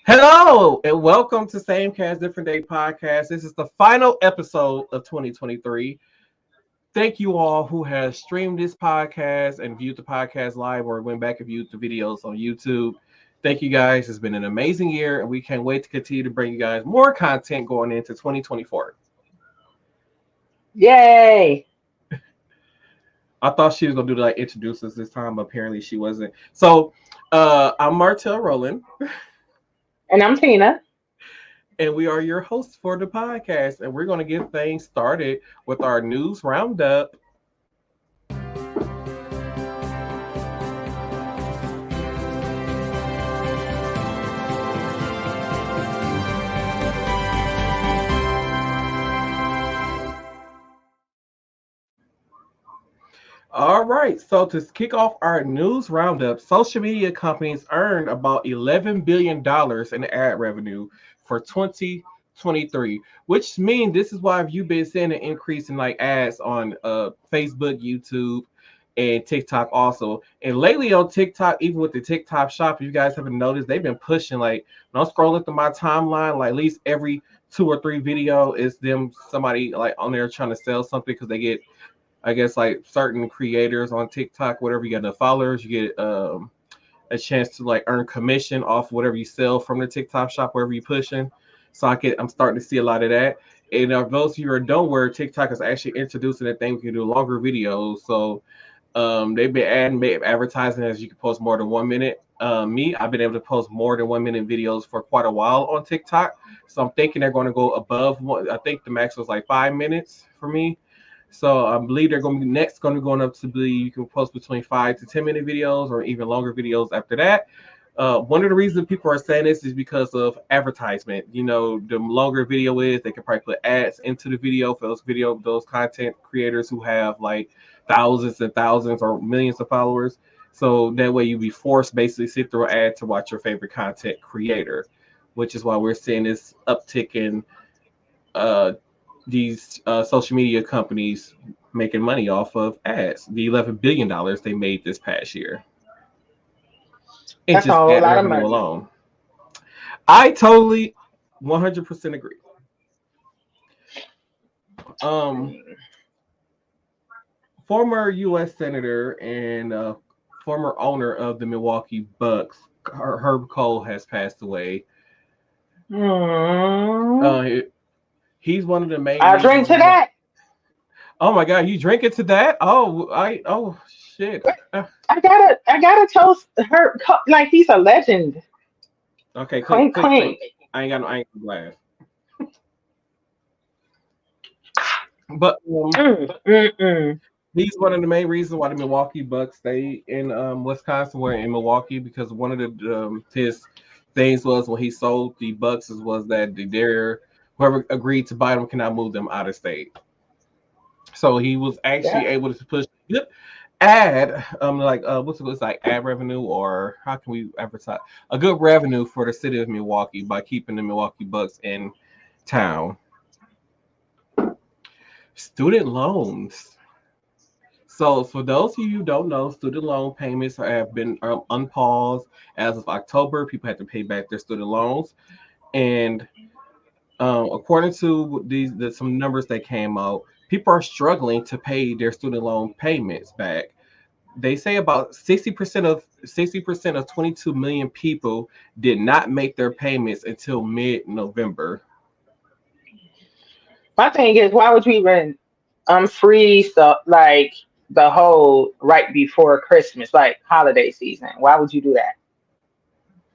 Hello and welcome to Same Cast Different Day podcast. This is the final episode of 2023. Thank you all who has streamed this podcast and viewed the podcast live or went back and viewed the videos on YouTube. Thank you guys. It's been an amazing year and we can't wait to continue to bring you guys more content going into 2024. Yay! I thought she was gonna do like introduce us this time, but apparently she wasn't. So I'm Martel Rowland. And I'm Tina. And we are your hosts for the podcast. And we're going to get things started with our news roundup. All right, so to kick off our news roundup, social media companies earned about $11 billion in ad revenue for 2023, which means this is why you've been seeing an increase in like ads on Facebook, YouTube, and TikTok also. And lately on TikTok, even with the TikTok shop, if you guys haven't noticed, they've been pushing like when I'm scrolling through my timeline, like at least every two or three video is them somebody like on there trying to sell something because they get I guess like certain creators on TikTok, whatever you get the followers, you get a chance to like earn commission off whatever you sell from the TikTok shop, wherever you're pushing. I'm starting to see a lot of that. And those of you who don't where TikTok is actually introducing a thing we can do longer videos. So they've been advertising as you can post more than 1 minute. I've been able to post more than 1 minute videos for quite a while on TikTok. So I'm thinking they're going to go above one. I think the max was like 5 minutes for me. So I believe they're going to be next going to be going up to be you can post between 5 to 10 minute videos or even longer videos after that. One of the reasons people are saying this is because of advertisement. You know, the longer video is, they can probably put ads into the video for those content creators who have like thousands and thousands or millions of followers. So that way you be forced basically sit through an ad to watch your favorite content creator, which is why we're seeing this uptick in uh, these social media companies making money off of ads. The $11 billion they made this past year. It's That's a just whole ad lot of revenue money. alone. I totally 100% agree. Um, Former U.S. Senator and former owner of the Milwaukee Bucks, Herb Cole, has passed away. Mm. Uh, he's one of the main I'll drink reasons to why. that. Oh my God, you drink it to that? Oh shit. I gotta toast her like he's a legend. Okay, Clink click. clink. I ain't got glass. But Mm. he's one of the main reasons why the Milwaukee Bucks stay in Wisconsin. Were in Milwaukee because one of the his things was when he sold the Bucks was that their whoever agreed to buy them cannot move them out of state. So he was actually Yeah, able to push good ad like what's it like ad revenue or how can we advertise a good revenue for the city of Milwaukee by keeping the Milwaukee Bucks in town. Student loans. So, for those of you who don't know, student loan payments have been unpaused as of October. People had to pay back their student loans, and according to some numbers that came out, people are struggling to pay their student loan payments back. They say about 60% of 22 million people did not make their payments until mid-November. my thing is, why would you even freeze the whole right before Christmas, like holiday season? Why would you do that?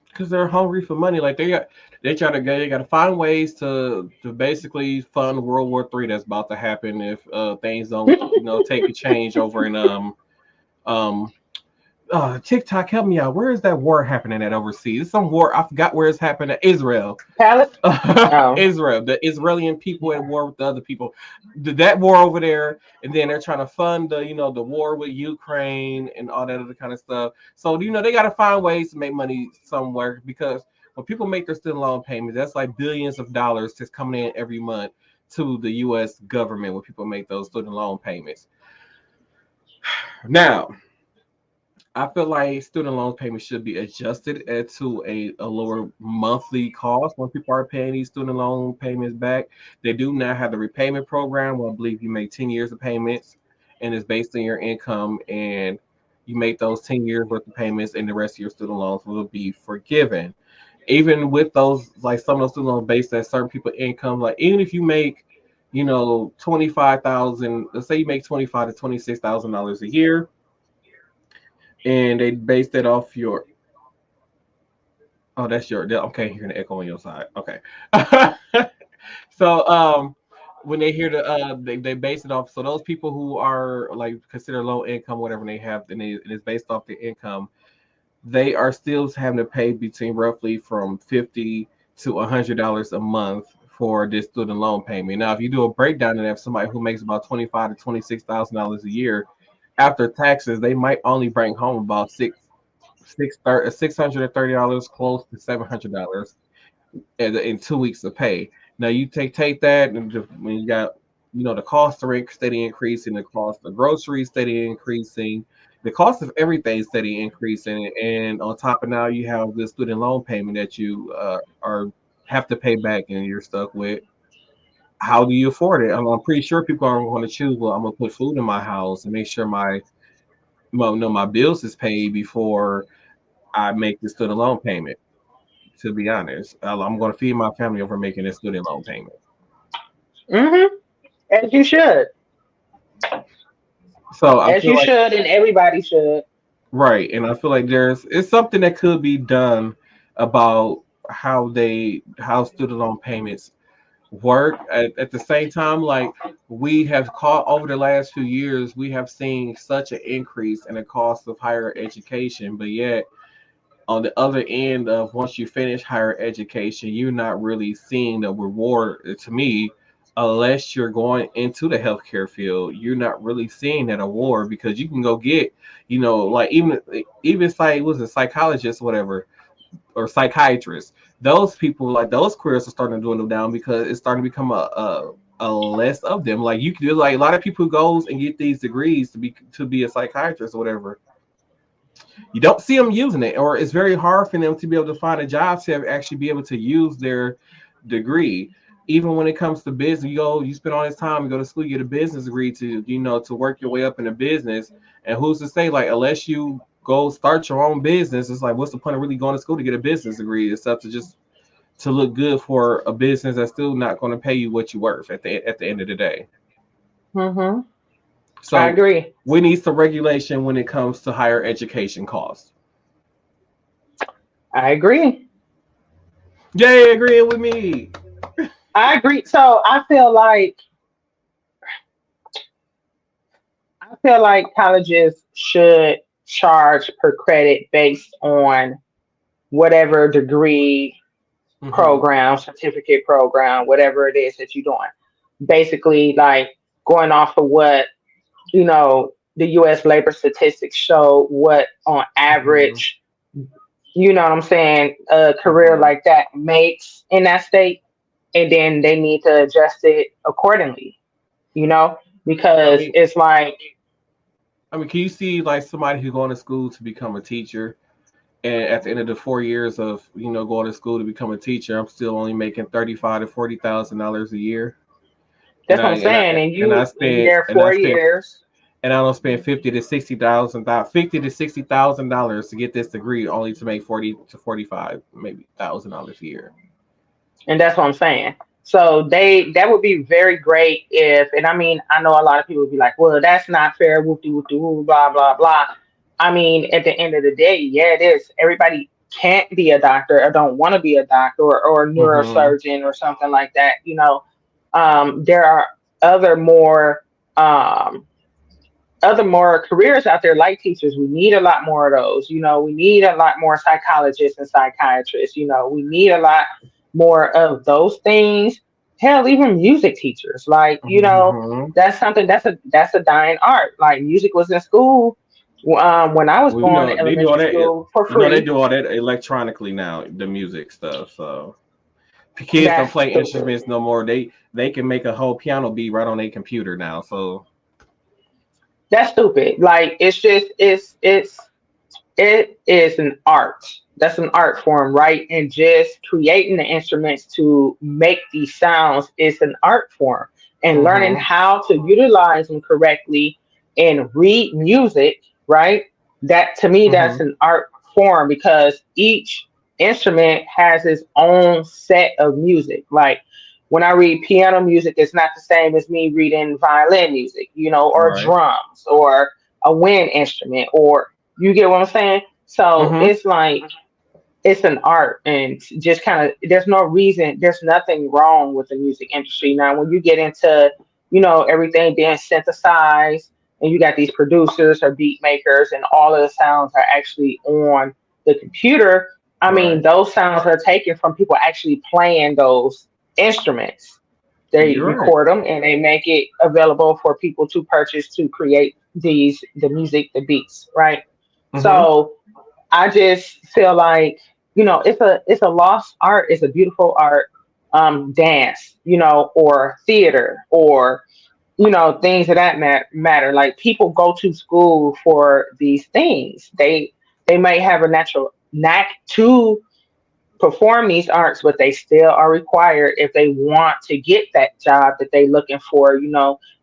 Because they're hungry for money. Like they got to find ways to basically fund World War III that's about to happen if things don't take a change over in um TikTok, help me out. Where is that war happening at overseas? It's some war. I forgot where it's happening at Israel. Palette? Oh, Israel, the Israeli people at war with the other people. That war over there, and then they're trying to fund the war with Ukraine and all that other kind of stuff. So they got to find ways to make money somewhere because when people make their student loan payments, that's like billions of dollars just coming in every month to the U.S. government when people make those student loan payments. Now, I feel like student loan payments should be adjusted to a lower monthly cost when people are paying these student loan payments back. They do now have the repayment program where I believe you make 10 years of payments and it's based on your income, and you make those 10 years worth of payments and the rest of your student loans will be forgiven. Even with those, like some of those student loans based on certain people income, like even if you make, 25,000, let's say you make 25 to $26,000 a year, and they based it off your. Oh, that's your. Okay, hearing the echo on your side. Okay. So when they hear they base it off. So those people who are like considered low income, whatever they have, and it's based off their income, they are still having to pay between roughly from $50 to $100 a month for this student loan payment. Now, if you do a breakdown and have somebody who makes about 25 to $26,000 a year, after taxes, they might only bring home about $630, close to $700 in 2 weeks of pay. Now you take that, and when you got the cost of rent steady increasing, the cost of groceries steady increasing, the cost of everything steady increasing, and on top of now you have the student loan payment that you are have to pay back, and you're stuck with. How do you afford it? I'm pretty sure people are going to choose. Well, I'm going to put food in my house and make sure my bills is paid before I make the student loan payment. To be honest, I'm going to feed my family over making a student loan payment. Hmm. As you should, So I as feel you like should, and everybody should. right, and I feel like it's something that could be done about how student loan payments work. At the same time, like we have caught over the last few years, we have seen such an increase in the cost of higher education, but yet on the other end of once you finish higher education, you're not really seeing the reward to me unless you're going into the healthcare field. You're not really seeing that award because you can go get, like even like was a psychologist, whatever, or psychiatrist. Those people like those careers are starting to dwindle down because it's starting to become a less of them. Like you can do like a lot of people who goes and get these degrees to be a psychiatrist or whatever, you don't see them using it, or it's very hard for them to be able to find a job to actually be able to use their degree. Even when it comes to business, you spend all this time, you go to school, you get a business degree to work your way up in a business. And who's to say, like, unless you go start your own business, it's like, what's the point of really going to school to get a business degree? Except to just to look good for a business that's still not going to pay you what you're worth at the end of the day. Hmm. I So agree. we need some regulation when it comes to higher education costs. I agree. Yay, agreeing with me. I agree. So I feel like colleges should charge per credit based on whatever degree Hmm. program, certificate program, whatever it is that you're doing. Basically, like going off of what the U.S. labor statistics show, what on Hmm. average, what I'm saying, a career Hmm. like that makes in that state, and then they need to adjust it accordingly. You know, I because mean, it's like can you see like somebody who's going to school to become a teacher, and at the end of the 4 years of going to school to become a teacher, I'm still only making $35,000 to $40,000 a year, and that's what I I'm and I saying, and and I you spent there and I four spent years. and I don't spend $50,000 to get this degree, only to make 40 to 45 maybe $1,000 a year. And that's what I'm saying. So that would be very great if, and I mean, I know a lot of people would be like, well, that's not fair, whoopty whoopty whoop, blah blah blah. I mean, at the end of the day, yeah, it is. Everybody can't be a doctor or don't want to be a doctor or a Hmm. neurosurgeon or something like that. There are other more um, other more careers out there like teachers. We need a lot more of those. We need a lot more psychologists and psychiatrists. We need a lot more of those things. Hell, even music teachers. Like, Hmm. that's something that's a dying art. Like music was in school when I was Well, going to they do all elementary that. school for They free. do all that electronically now, the music stuff. So the kids don't That's play stupid. instruments no more. They can make a whole piano beat right on a computer now. So That's stupid. Like it's just it's it is an art. That's an art form, right? And just creating the instruments to make these sounds is an art form. And learning Mm-hmm. how to utilize them correctly and read music, right? That to me, that's Mm-hmm. an art form because each instrument has its own set of music. Like when I read piano music, it's not the same as me reading violin music, or Right. drums or a wind instrument, or you get what I'm saying? So Mm-hmm. it's like it's an art, and just kind of there's nothing wrong with the music industry. Now when you get into, everything being synthesized, and you got these producers or beat makers, and all of the sounds are actually on the computer. I mean, Right. those sounds are taken from people actually playing those instruments. They You're right. record them and they make it available for people to purchase to create the music, the beats, right? Mm-hmm. So I just feel like, it's a lost art. It's a beautiful art. Dance, or theater, or things of that matter. Like people go to school for these things. They might have a natural knack to perform these arts, but they still are required if they want to get that job that they looking for.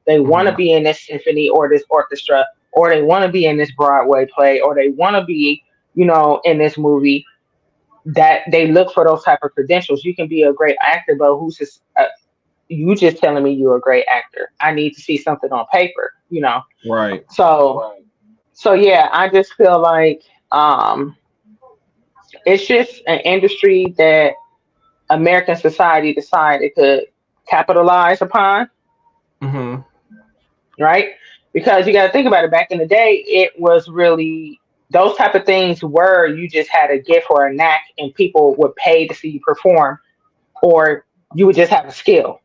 They want to Mm-hmm. be in this symphony or this orchestra, or they want to be in this Broadway play, or they want to be, in this movie. That they look for those type of credentials. You can be a great actor, but you just telling me you're a great actor. I need to see something on paper. Right. So yeah, I just feel like um, it's just an industry that American society decided it could capitalize upon, Mm-hmm. right? Because you got to think about it. Back in the day, it was really those type of things were you just had a gift or a knack, and people would pay to see you perform, or you would just have a skill,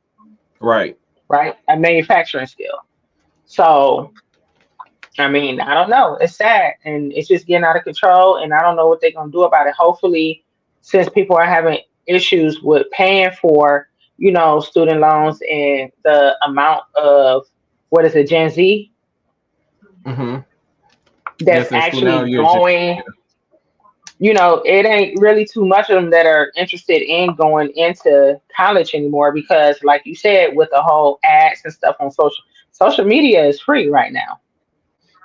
Right. right? A manufacturing skill. So, I mean, I don't know. It's sad and it's just getting out of control, and I don't know what they're gonna do about it. Hopefully, since people are having issues with paying for, student loans and the amount of what is it, Gen Z, Mm-hmm. that's Yes, in school now. actually You're just, going, it ain't really too much of them that are interested in going into college anymore because, like you said, with the whole ads and stuff on social media is free right now.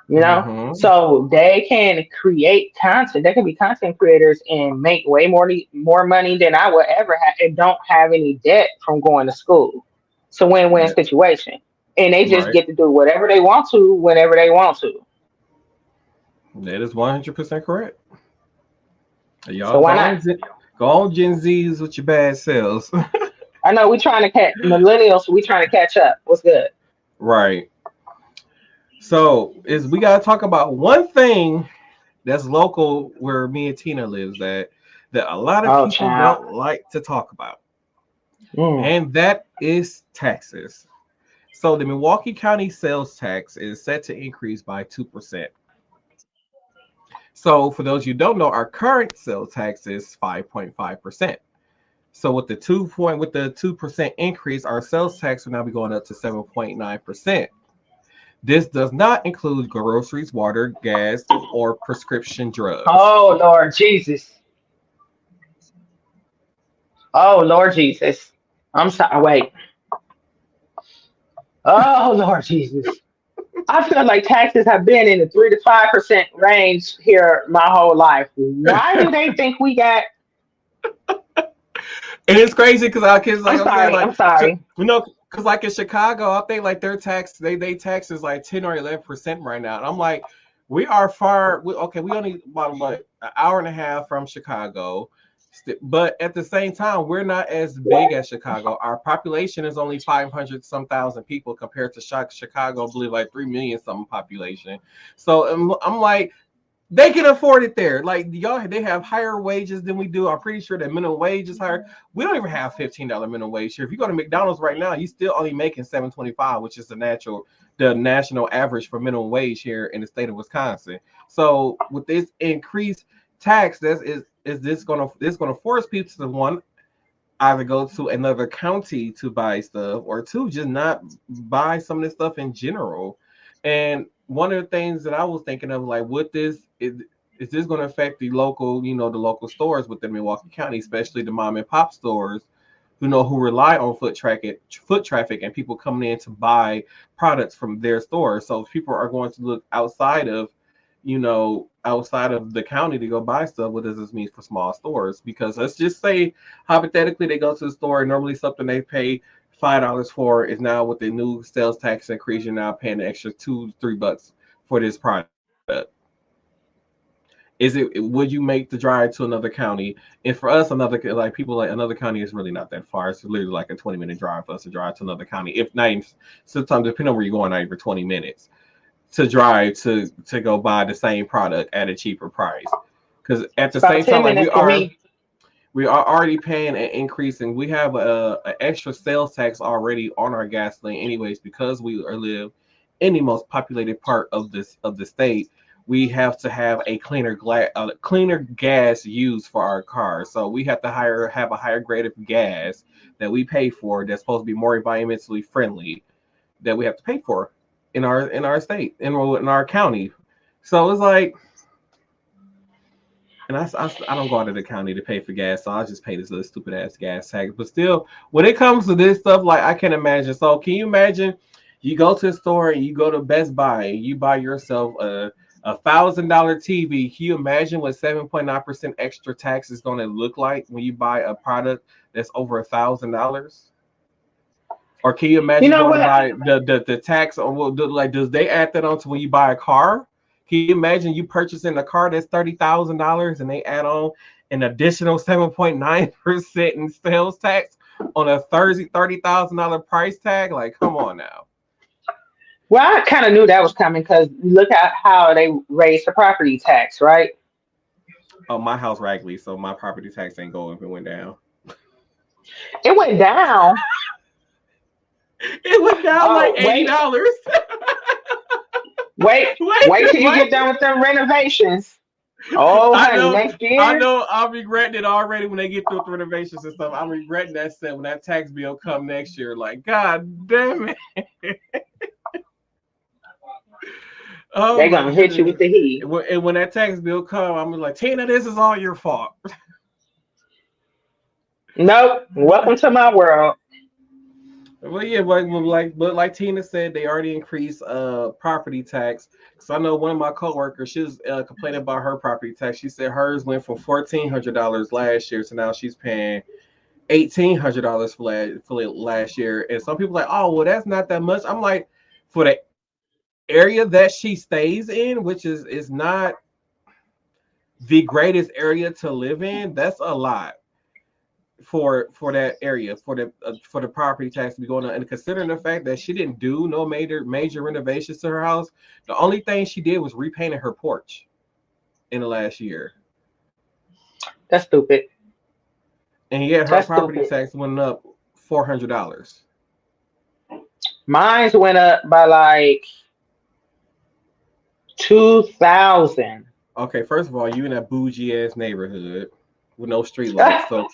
mm-hmm. So they can create content. They can be content creators and make way more money than I would ever have, and don't have any debt from going to school. It's a win-win Yeah. situation, and they just Right. get to do whatever they want to whenever they want to. That is 100% correct. So Y'all why not? Go on, Gen Zs with your bad selves. I know we trying to catch millennials. We trying to catch up. What's good? Right. So is we gotta talk about one thing that's local where me and Tina lives that a lot of Oh, people child. don't like to talk about, Mm. and that is taxes. So the Milwaukee County sales tax is set to increase by 2%. So for those you don't know, our current sales tax is 5.5%. So with the 2% increase, our sales tax will now be going up to 7.9%. This does not include groceries, water, gas, or prescription drugs. Oh Lord Jesus. Oh Lord Jesus. I'm sorry. Wait. Oh Lord Jesus. I feel like taxes have been in the 3 to 5% range here my whole life. Why do they think we got? And it's crazy because our kids, like I'm I'm saying, sorry. like I'm sorry. because like in Chicago, I think like their they taxes like 10 or 11% right now, and I'm like, we are far. Okay, we only about what an hour and a half from Chicago, but at the same time, we're not as big as Chicago. Our population is only 500 some thousand people compared to Chicago, I believe like 3 million something population. So I'm like, they can afford it there. Like y'all, they have higher wages than we do. I'm pretty sure that minimum wage is higher. We don't even have $15 minimum wage here. If you go to McDonald's right now, you still only making 7.25, which is the national average for minimum wage here in the state of Wisconsin. So with this increased tax, this gonna force people to one either go to another county to buy stuff or two just not buy some of this stuff in general. And one of the things that I was thinking of, like, with this is Is this going to affect the local, the local stores within Milwaukee County, especially the mom and pop stores, who rely on foot traffic, and people coming in to buy products from their stores. So people are going to look outside of the county to go buy stuff. What does this mean for small stores? Because let's just say hypothetically they go to the store and normally something they pay $5 for is now with the new sales tax increase, you're now paying an extra $2-3 for this product. Would you make the drive to another county? And for us, another county is really not that far. It's literally like a 20-minute drive for us to drive to another county. If not even, sometimes depending on where you're going, not even 20 minutes to drive to go buy the same product at a cheaper price. Because at the About same time, 10 minutes for me. we are already paying an increase, and we have a extra sales tax already on our gasoline, anyways, because we live in the most populated part of the state. We have to have cleaner gas used for our cars, so we have to have a higher grade of gas that we pay for that's supposed to be more environmentally friendly that we have to pay for in our state in our county. So it's like, and I don't go out of the county to pay for gas, so I just pay this little stupid ass gas tax. But still, when it comes to this stuff, like I can imagine. So can you imagine? You go to the store and you go to Best Buy and you buy yourself a $1,000 TV. Can you imagine what 7.9% extra tax is going to look like when you buy a product that's over $1,000? Or can you You imagine know going to what? buy the tax on like does they add that on to when you buy a car? Can you imagine you purchasing a car that's $30,000 and they add on an additional 7.9% in sales tax on a $30,000 price tag? Like, come on now. Well, I kind of knew that was coming because look at how they raised the property tax, right? Oh, my house raggedy, so my property tax ain't going if it went down. It went down. It went down like Oh, wait, $80. wait, Wait, wait till you what? get done with them renovations. Oh, I honey, know, next I year. know. I'm regretting it already when they get through with the renovations and stuff. I'm regretting that set when that tax bill come next year. Like, God damn it! Oh They're my gonna hit you goodness! with the heat. And when that tax bill come, I'm like, Tina, this is all your fault. Nope. Welcome to my world. Well, yeah, but like Tina said, they already increased property tax. So I know one of my coworkers, she was complaining about her property tax. She said hers went from $1,400 last year to now she's paying $1,800 for last year. And some people are like, oh, well, that's not that much. I'm like, for the area that she stays in, which is not the greatest area to live in, that's a lot for that area for the property tax to be going on. And considering the fact that she didn't do no major renovations to her house, the only thing she did was repainted her porch in the last year. That's stupid. And yet her That's property stupid. tax went up $400. Mine's went up by like 2,000. Okay, first of all, you in that bougie ass neighborhood with no street lights. So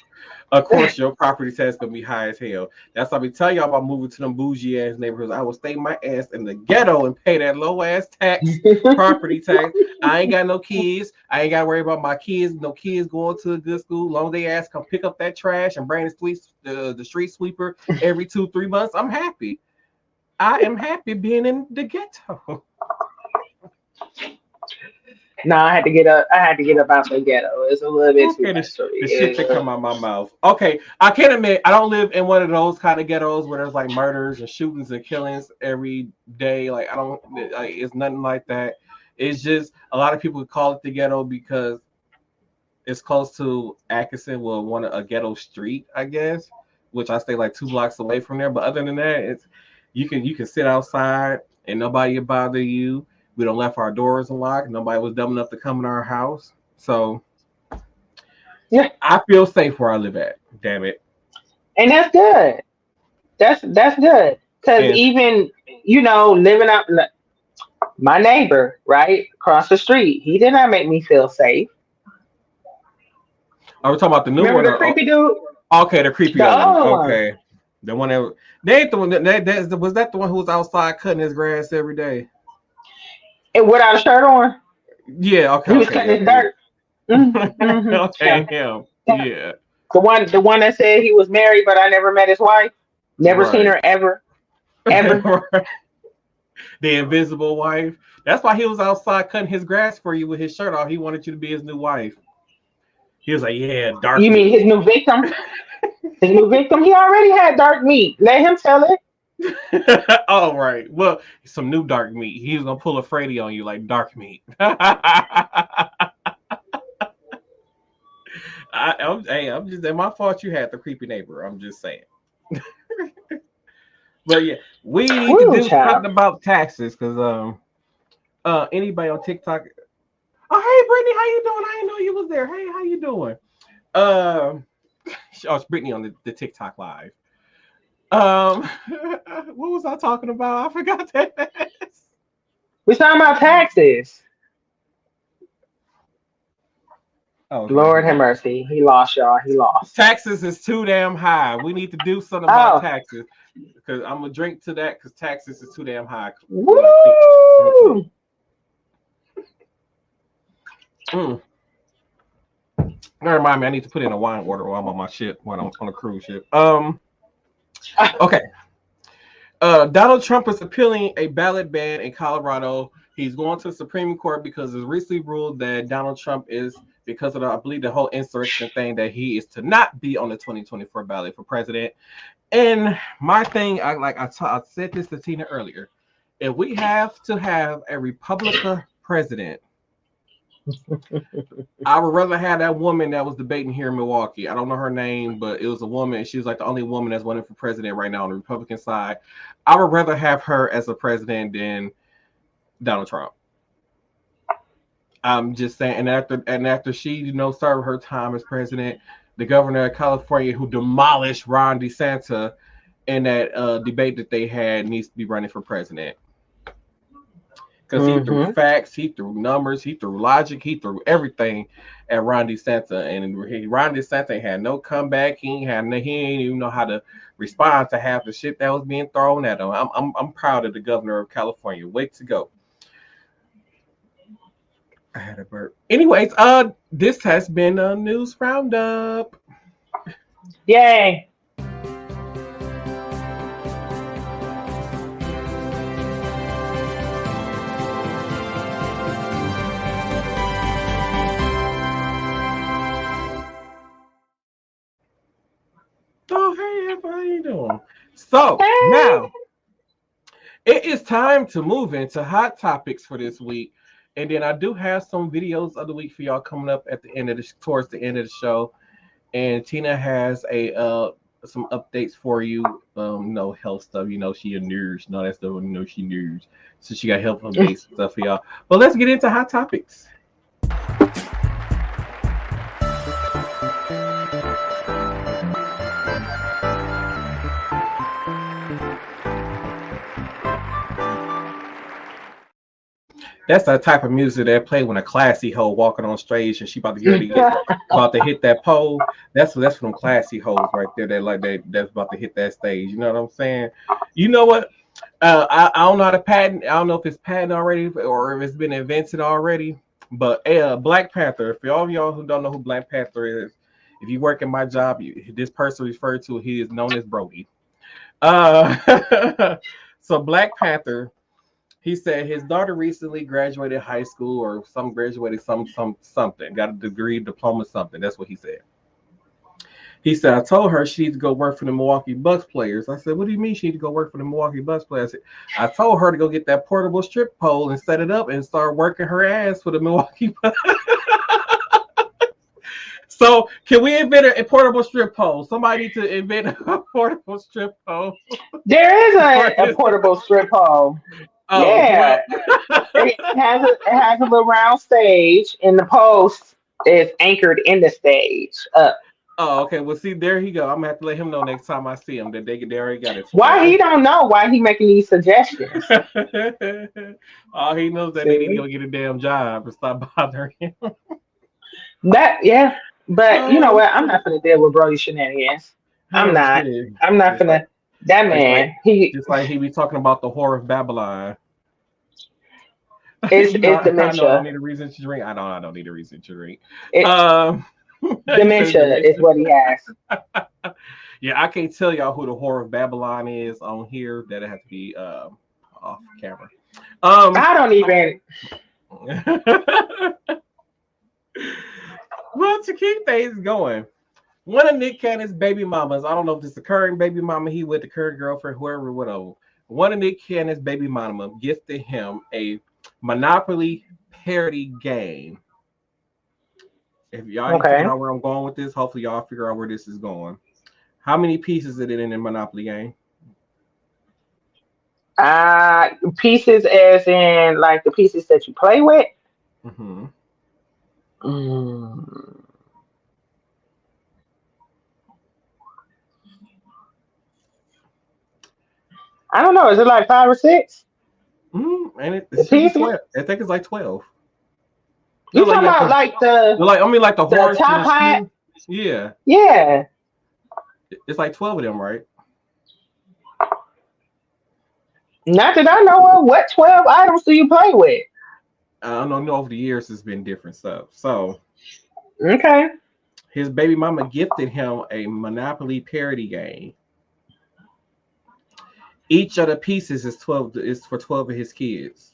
of course your property tax gonna be high as hell. That's why I be telling y'all about moving to them bougie ass neighborhoods. I will stay my ass in the ghetto and pay that low ass tax, property tax. I ain't got no kids. I ain't gotta worry about my kids, no kids going to a good school. Long as they ass come pick up that trash and bring the street sweeper every 2-3 months. I'm happy. I am happy being in the ghetto. No, I had to get up. I had to get up out the ghetto. It's a little bit too Okay, much for the me. shit that come out my mouth. Okay, I can't admit I don't live in one of those kind of ghettos where there's like murders and shootings and killings every day. Like I don't, like it's nothing like that. It's just a lot of people call it the ghetto because it's close to Atkinson, well, a ghetto street, I guess, which I stay like 2 blocks away from there. But other than that, it's you can sit outside and nobody will bother you. We don't left our doors unlocked. Nobody was dumb enough to come in our house. So Yeah, I feel safe where I live at. Damn it. and that's good. That's good. Cause And even living out my neighbor right across the street, he did not make me feel safe. are we talking about the new Remember one the or creepy dude, okay, the the creepier one? other one. Okay, the one that they ain't the one was that the one who was outside cutting his grass every day? And without a shirt on. Yeah. Okay. He was Okay. cutting his Okay. dirt. Mm-hmm. Okay. Yeah. Him. Yeah. Yeah. The one that said he was married, but I never met his wife. Never seen Right. her ever, ever. Right. The invisible wife. That's why he was outside cutting his grass for you with his shirt off. He wanted you to be his new wife. He was like, "Yeah, dark You mean meat." his new victim? His new victim? He already had dark meat. Let him tell it. All right. Well, some new dark meat. He was gonna pull a Freddy on you like dark meat. I'm just. It's my fault. You had the creepy neighbor. I'm just saying. But yeah, we need to Woo, do child. something about taxes because anybody on TikTok. Oh, hey Brittany, how you doing? I didn't know you was there. Hey, how you doing? Um, oh, it's Brittany on the TikTok live. Um, what was I talking about? I forgot that. We talking about taxes. Oh, it's right Lord have here. mercy. He lost, y'all. He lost. Taxes is too damn high. We need to do something about Oh, taxes because I'm gonna drink to that because taxes is too damn high. woo! Mm. Never mind me. I need to put in a wine order while I'm on my ship when I'm on a cruise ship. Okay. Donald Trump is appealing a ballot ban in Colorado. He's going to the Supreme Court because it's recently ruled that Donald Trump is, because of I believe the whole insurrection thing, that he is to not be on the 2024 ballot for president. And my thing, I said this to Tina earlier. If we have to have a Republican president, I would rather have that woman that was debating here in Milwaukee. I don't know her name, but it was a woman. She was like the only woman that's running for president right now on the Republican side. I would rather have her as a president than Donald Trump. I'm just saying, and after she, served her time as president, the governor of California who demolished Ron DeSantis in that debate that they had needs to be running for president. Because he threw Mm-hmm. facts, he threw numbers, he threw logic, he threw everything at Ron DeSantis, and Ron DeSantis had no comeback. He ain't even know how to respond to half the shit that was being thrown at him. I'm proud of the governor of California. Way to go. I had a burp. Anyways, this has been a news roundup. Yay. Oh, hey, how you doing? So Hey. now it is time to move into hot topics for this week. And then I do have some videos of the week for y'all coming up at the end of towards the end of the show. And Tina has a some updates for you. Health stuff. She a nurse. No, that's the she nurse. So she got health updates and stuff for y'all. But let's get into hot topics. That's that type of music that play when a classy hoe walking on stage and she about to get ready to about to hit that pole. That's from classy hoes right there. That's about to hit that stage. You know what I'm saying? You know what? I don't know how to patent. I don't know if it's patent already or if it's been invented already. But Black Panther. For all of y'all who don't know who Black Panther is, if you work in my job, this person referred to, he is known as Brody. So Black Panther. He said his daughter recently graduated high school or graduated something, got a degree, diploma, something. That's what he said. He said, I told her she needs to go work for the Milwaukee Bucks players. I said, what do you mean she needs to go work for the Milwaukee Bucks players? I told her to go get that portable strip pole and set it up and start working her ass for the Milwaukee Bucks. So can we invent a portable strip pole? Somebody need to invent a portable strip pole. There is a portable strip pole. Oh, Yeah. well. It has a little round stage, and the post is anchored in the stage. Oh, okay. Well, see, there he go. I'm gonna have to let him know next time I see him that they already got it for Why him. he don't know? Why he making these suggestions? All he knows that they need to See go get a damn job and stop bothering him. that? Yeah, but you know Oh, what? I'm not gonna deal with Brody shenanigans. I'm oh not. shit! I'm not Just like, gonna. That just like, man. He. just like he be talking about the whore of Babylon. It's I know I don't dementia. need a reason to drink. I don't need a reason to drink. It Um, he says dementia is dementia. what he has. Yeah, I can't tell y'all who the whore of Babylon is on here. That'll have to be off camera. Um, I don't even. well, to keep things going, one of Nick Cannon's baby mamas, I don't know if it's the current baby mama he with, the current girlfriend, whoever, whatever. One of Nick Cannon's baby mama gifted him a Monopoly parody game. If y'all ain't figured Okay. out where I'm going with this, hopefully y'all figure out where this is going. How many pieces is it in the Monopoly game? Pieces as in like the pieces that you play with. Mm-hmm. Mm, I don't know. Is it like five or six And it should be pieces? 12. I think it's like 12. You No, like talking you got about the, like like I mean, like the the horse and top the hat? shoe. Yeah, Yeah. it's like 12 of them, right? Not that I know of. What 12 items do you play with? I don't know. Over the years, it's been different stuff. So Okay. his baby mama gifted him a Monopoly parody game. Each of the pieces is 12. Is for 12 of his kids.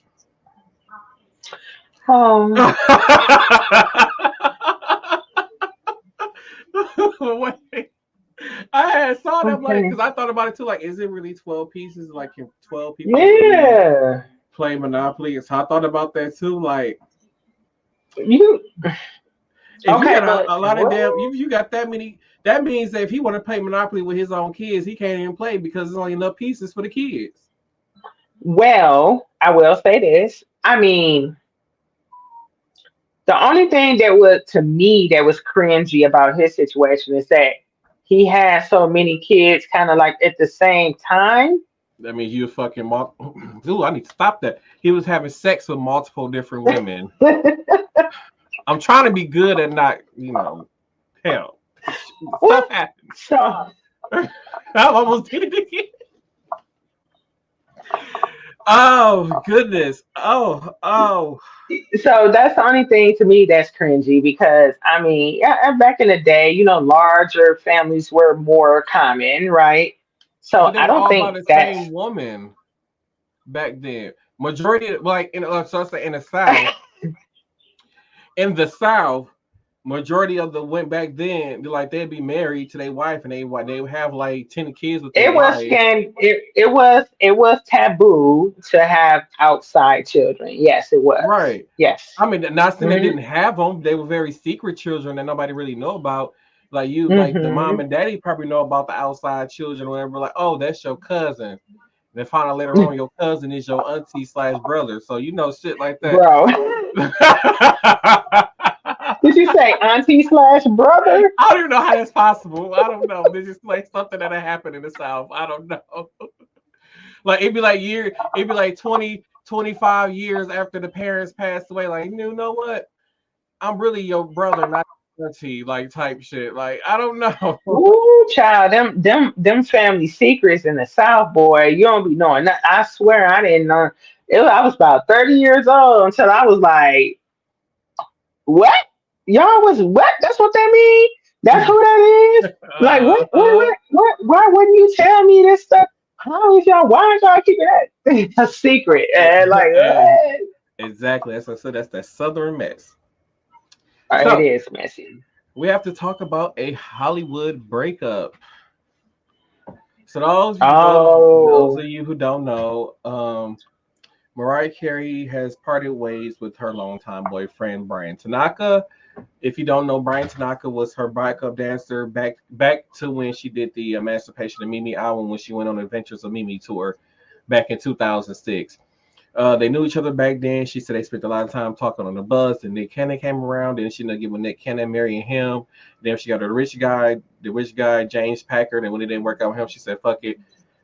Um. Wait, I had saw them like Okay. because I thought about it too. Like, is it really 12 pieces? Like, can 12 people really Yeah. play Monopoly? So I thought about that too. Like, You if you okay? got But a lot of damn, if you got that many, that means that if he want to play Monopoly with his own kids, he can't even play because there's only enough pieces for the kids. well, I will say this. I mean, the only thing that was to me that was cringy about his situation is that he has so many kids, kind of like at the same time. That means you fucking dude. I need to stop that. He was having sex with multiple different women. I'm trying to be good and not, hell, stuff What? happens. So, I almost did it again. Oh goodness. Oh. so that's the only thing to me that's cringy because I mean, yeah, back in the day, larger families were more common, right? So But they I were don't all by think the that's same woman back then. Majority, like so I say in the South, majority of the went back then, like they'd be married to their wife and they would have like 10 kids with their it was wife. scan it was taboo to have outside children. Yes, it was. Right. Yes. I mean, not saying they Hmm. didn't have them. They were very secret children that nobody really know about. Like the mom Hmm. and daddy probably know about the outside children or whatever. Like, oh, that's your cousin. Then find out later on your cousin is your auntie slash brother. So shit like that. Bro. Did you say auntie slash brother? I don't even know how that's possible. I don't know. There's just like something that happened in the South. I don't know. Like it'd be like 20, 25 years after the parents passed away. Like, you know what? I'm really your brother, not your auntie, like type shit. Like, I don't know. Ooh, child, them family secrets in the South, boy. You don't be knowing that. I swear I didn't know. I was about 30 years old until I was like, what? Y'all was what? That's what that mean? That's who that is? Like what? Why wouldn't you tell me this stuff? How is y'all? Why are y'all keeping that a secret? And like, And exactly. That's what I said. That's that southern mess. it So is messy. we have to talk about a Hollywood breakup. So those Oh, of you who don't know, Mariah Carey has parted ways with her longtime boyfriend Brian Tanaka. If you don't know, Brian Tanaka was her backup dancer back to when she did the Emancipation of Mimi album when she went on Adventures of Mimi tour back in 2006. They knew each other back then. She said they spent a lot of time talking on the bus. And Nick Cannon came around, and she ended up giving Nick Cannon marrying him. Then she got the rich guy James Packard. And when it didn't work out with him, she said, "Fuck it."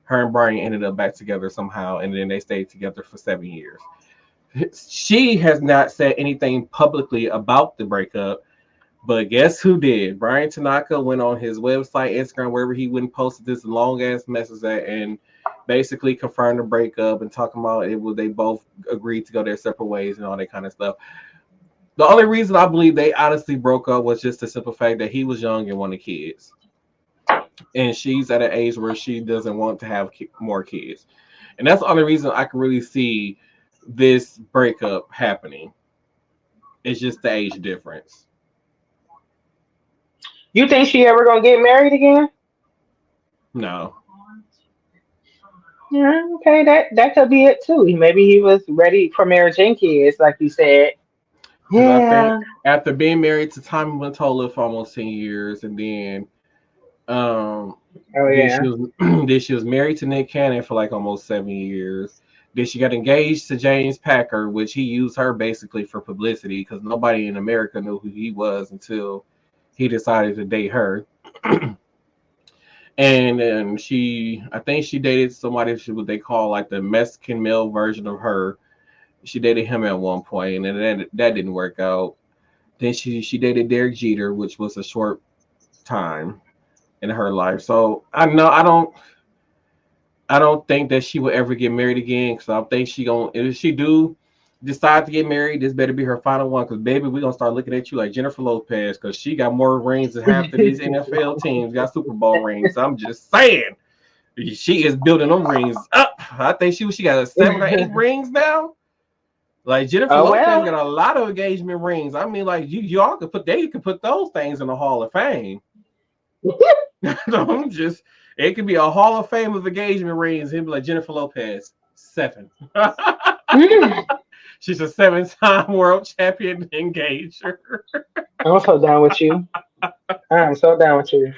Her and Brian ended up back together somehow, and then they stayed together for 7 years. She has not said anything publicly about the breakup, but guess who did? Brian Tanaka went on his website, Instagram, wherever he went and posted this long ass message at, and basically confirmed the breakup and talking about it was they both agreed to go their separate ways and all that kind of stuff. The only reason I believe they honestly broke up was just the simple fact that he was young and wanted kids, and she's at an age where she doesn't want to have more kids, and that's the only reason I can really see this breakup happening. It's just the age difference. You think she ever gonna get married again? No, Yeah, okay, that could be it too. Maybe he was ready for marriage and kids, like you said. because I think Yeah. after being married to Tommy Mottola for almost 10 years, and then um, Oh then she yeah. was then she was married to Nick Cannon for like almost 7 years. Then she got engaged to James Packer, which he used her basically for publicity because nobody in America knew who he was until he decided to date her. And then I think she dated somebody, what they call like the Mexican male version of her. She dated him at one point, and then that didn't work out. Then she dated Derek Jeter, which was a short time in her life. So I know I don't think that she will ever get married again. Because I think she gonna if she do decide to get married, this better be her final one. Because baby, we gonna start looking at you like Jennifer Lopez. Because she got more rings than half of these NFL teams got Super Bowl rings. I'm just saying. She is building them rings up. I think she got 7 or 8 rings now. Like Jennifer Oh Lopez well. got a lot of engagement rings. I mean, like y'all could put those things in the Hall of Fame. I'm just it could be a Hall of Fame of engagement rings. He'd be like Jennifer Lopez, 7. Mm. She's a 7-time world champion engager. I'm so down with you. I'm so down with you.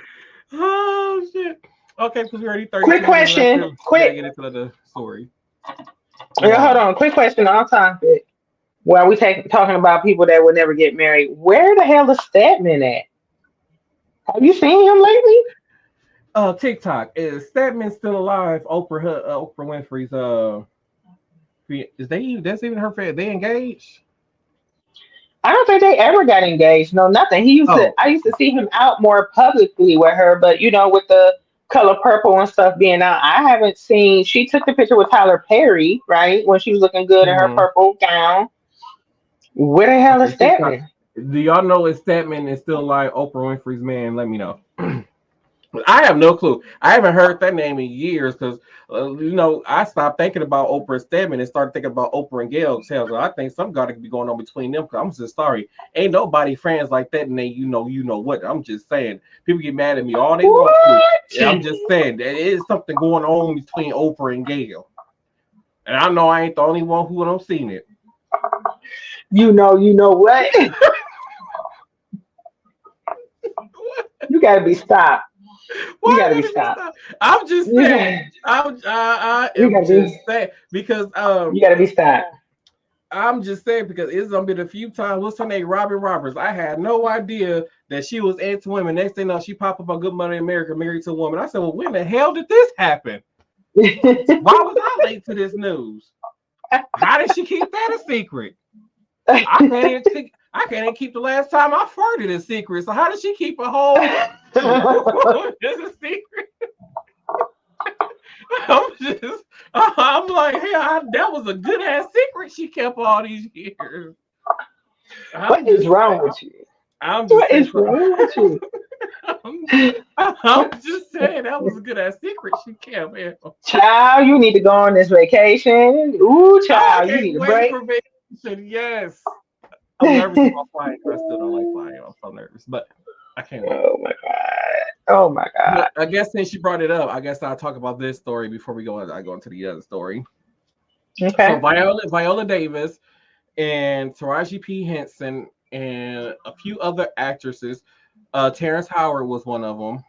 Oh shit. Okay, because we're already Quick 32 minutes left. question. We gotta Quick. get into the story. Yeah, hold Um, on. Quick question on topic. While we talking about people that would never get married, where the hell is Stedman at? Have you seen him lately? TikTok is Stedman still alive? Oprah Winfrey's is they that's even her friend? They engaged? I don't think they ever got engaged. No, nothing. Oh, I used to see him out more publicly with her, but with the color purple and stuff being out, I haven't seen. She took the picture with Tyler Perry, right, when she was looking good in her hmm. purple gown. Where the hell is Okay, TikTok. Stedman? Do y'all know if Stedman is still alive? Oprah Winfrey's man? Let me know. I have no clue. I haven't heard that name in years because I stopped thinking about Oprah and Stedman and started thinking about Oprah and Gail Sales. I think some got to be going on between them. Cause I'm just sorry, ain't nobody friends like that, and they you know what? I'm just saying. People get mad at me all they want to. What? Yeah, I'm just saying there is something going on between Oprah and Gail, and I know I ain't the only one who don't seen it. You know what? You gotta be stopped. You Why gotta be gotta be stopped. stopped? I'm just You saying. gotta, I you am gotta just be saying because you gotta be stopped. I'm just saying because it's gonna be the few times. What's her name? Robin Roberts. I had no idea that she was into women. Next thing you know, she popped up on Good Morning America, married to a woman. I said, well, when the hell did this happen? Why was I late to this news? How did she keep that a secret? I can't even keep the last time I farted a secret. So how did she keep a whole as a secret? I'm just, I'm like, hey, that was a good ass secret she kept all these years. I'm What is just, wrong with you? I'm just What saying, is wrong with you? I'm, I'm just saying that was a good ass secret she kept. Man. Child, you need to go on this vacation. Ooh, I child, you can't need a wait break. for vacation. Yes, I'm nervous about flying. I still don't like flying. I'm so nervous, but I can't wait. Oh my god. Oh my But god. I guess since you brought it up, I guess I'll talk about this story before we go. I go into the other story. So Okay. Viola Davis and Taraji P Henson and a few other actresses. Terrence Howard was one of them,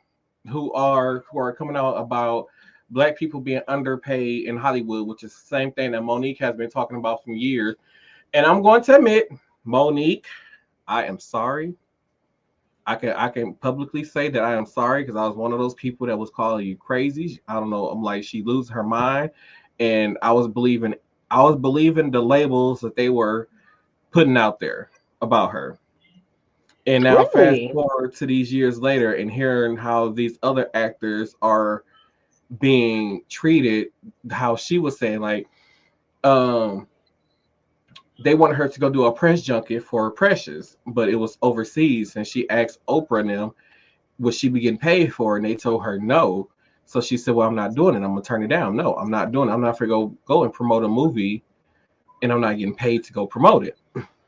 who are coming out about black people being underpaid in Hollywood, which is the same thing that Monique has been talking about for years. And I'm going to admit, Monique, I am sorry. I can publicly say that I am sorry because I was one of those people that was calling you crazy. I don't know. I'm like she losing her mind, and I was believing the labels that they were putting out there about her. And now fast Really? forward to these years later and hearing how these other actors are being treated how she was saying, like, um they wanted her to go do a press junket for Precious, but it was overseas, and she asked Oprah and them would she be getting paid for it, and they told her no. So she said, well, I'm not doing it, I'm gonna turn it down. No, I'm not doing it. I'm not gonna go and promote a movie and I'm not getting paid to go promote it.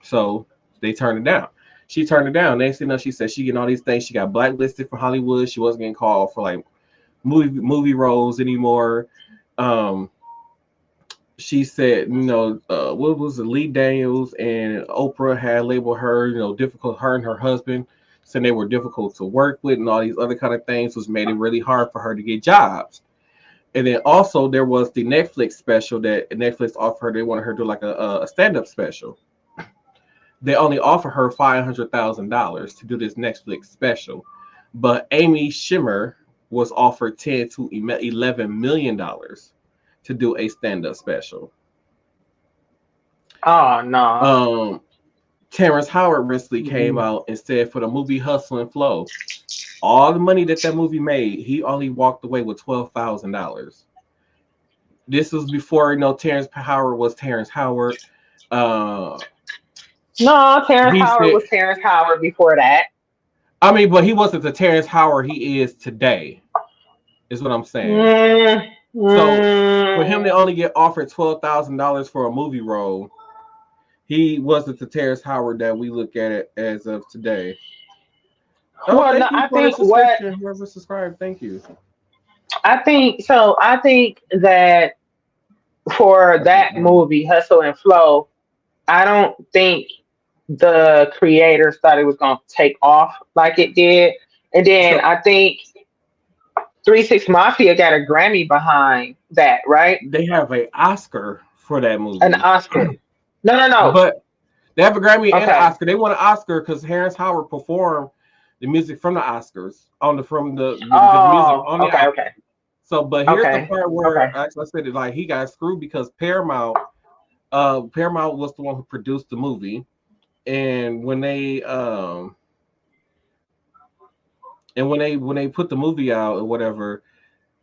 So they turned it down. She turned it down. Next thing you know, she said she getting all these things. She got blacklisted from Hollywood. She wasn't getting called for like movie roles anymore. Um, she said, what was it? Lee Daniels and Oprah had labeled her, difficult. Her and her husband said they were difficult to work with, and all these other kind of things was made it really hard for her to get jobs. And then also there was the Netflix special that Netflix offered her. They wanted her to do like a stand up special. They only offered her $500,000 to do this Netflix special, but Amy Schumer was offered $10 to $11 million to do a stand up special. Oh no. Um, Terrence Howard recently came Mm-mm. out and said for the movie Hustle and Flow, all the money that movie made, he only walked away with $12,000. This was before Terrence Howard was Terrence Howard. Uh, No, Terrence he Howard said, was Terrence Howard before that. I mean, but he wasn't the Terrence Howard he is today. Is what I'm saying. Mm, So for him to mm. only get offered $12,000 for a movie role, he wasn't the Terrence Howard that we look at it as of today. Oh, Well, no, thank you I for the think what subscription. Whoever subscribed, thank you. I think so. I think that for That's that money. movie, Hustle and Flow, I don't think the creators thought it was going to take off like it did. And then So I think 3 6 Mafia got a Grammy behind that, right? they have an Oscar for that An movie, Oscar. No, no, no. but they have a Grammy and an Okay. Oscar. They want an Oscar because Terrence Howard performed the music from the Oscars on the music Oh, on the okay, Oscars. okay, So, but here's the okay, part okay. where actually I said it like he got screwed because Paramount was the one who produced the movie, and when they put the movie out or whatever,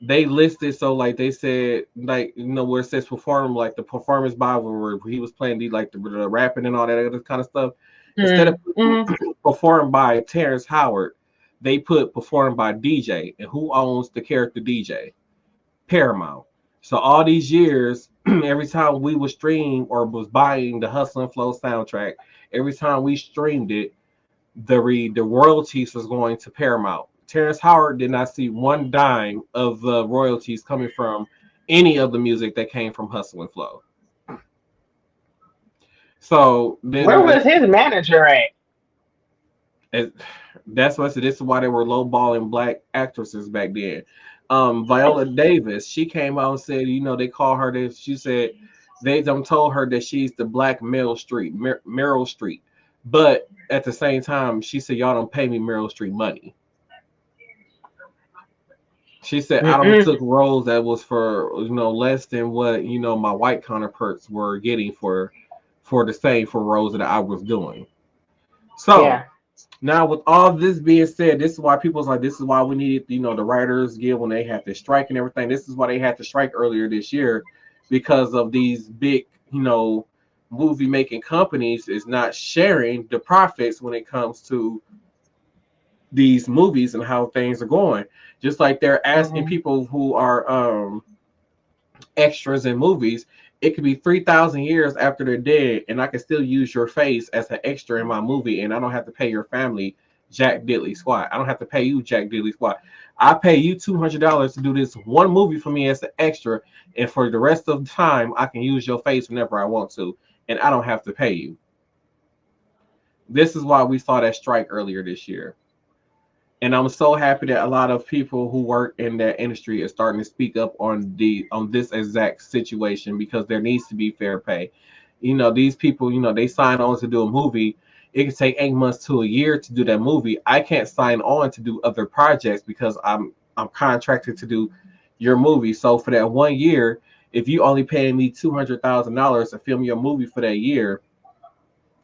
they listed so like they said like where it says perform like the performance Bible where he was playing the rapping and all that other kind of stuff. Instead of Mm, putting mm. performed by Terrence Howard, they put performed by DJ. And who owns the character DJ? Paramount. So all these years, every time we would stream or was buying the Hustle and Flow soundtrack, every time we streamed it, the royalties was going to Paramount. Terrence Howard did not see one dime of the royalties coming from any of the music that came from Hustle and Flow. So then Where was his manager at? it, that's what I said. This is why they were lowballing black actresses back then. Viola Davis, she came out and said, they call her this. She said they them told her that she's the black Meryl Streep. But at the same time, she said, y'all don't pay me Meryl Streep money. She said I don't Mm-mm. took roles that was for less than what my white counterparts were getting for the same for roles that I was doing. So Yeah. now with all this being said, this is why people's like this is why we needed the writers guild when they had to strike and everything. This is why they had to strike earlier this year because of these big movie making companies is not sharing the profits when it comes to these movies and how things are going. Just like they're asking Hmm. people who are extras in movies, it could be 3,000 years after they're dead, and I can still use your face as an extra in my movie, and I don't have to pay your family Jack Diddley squat. I don't have to pay you Jack Diddley squat. I pay you $200 to do this one movie for me as an extra, and for the rest of the time, I can use your face whenever I want to, and I don't have to pay you. This is why we saw that strike earlier this year. And I'm so happy that a lot of people who work in that industry are starting to speak up on this exact situation because there needs to be fair pay. These people, they sign on to do a movie. It can take 8 months to a year to do that movie. I can't sign on to do other projects because I'm contracted to do your movie. So for that 1 year, if you only paying me $200,000 to film your movie for that year,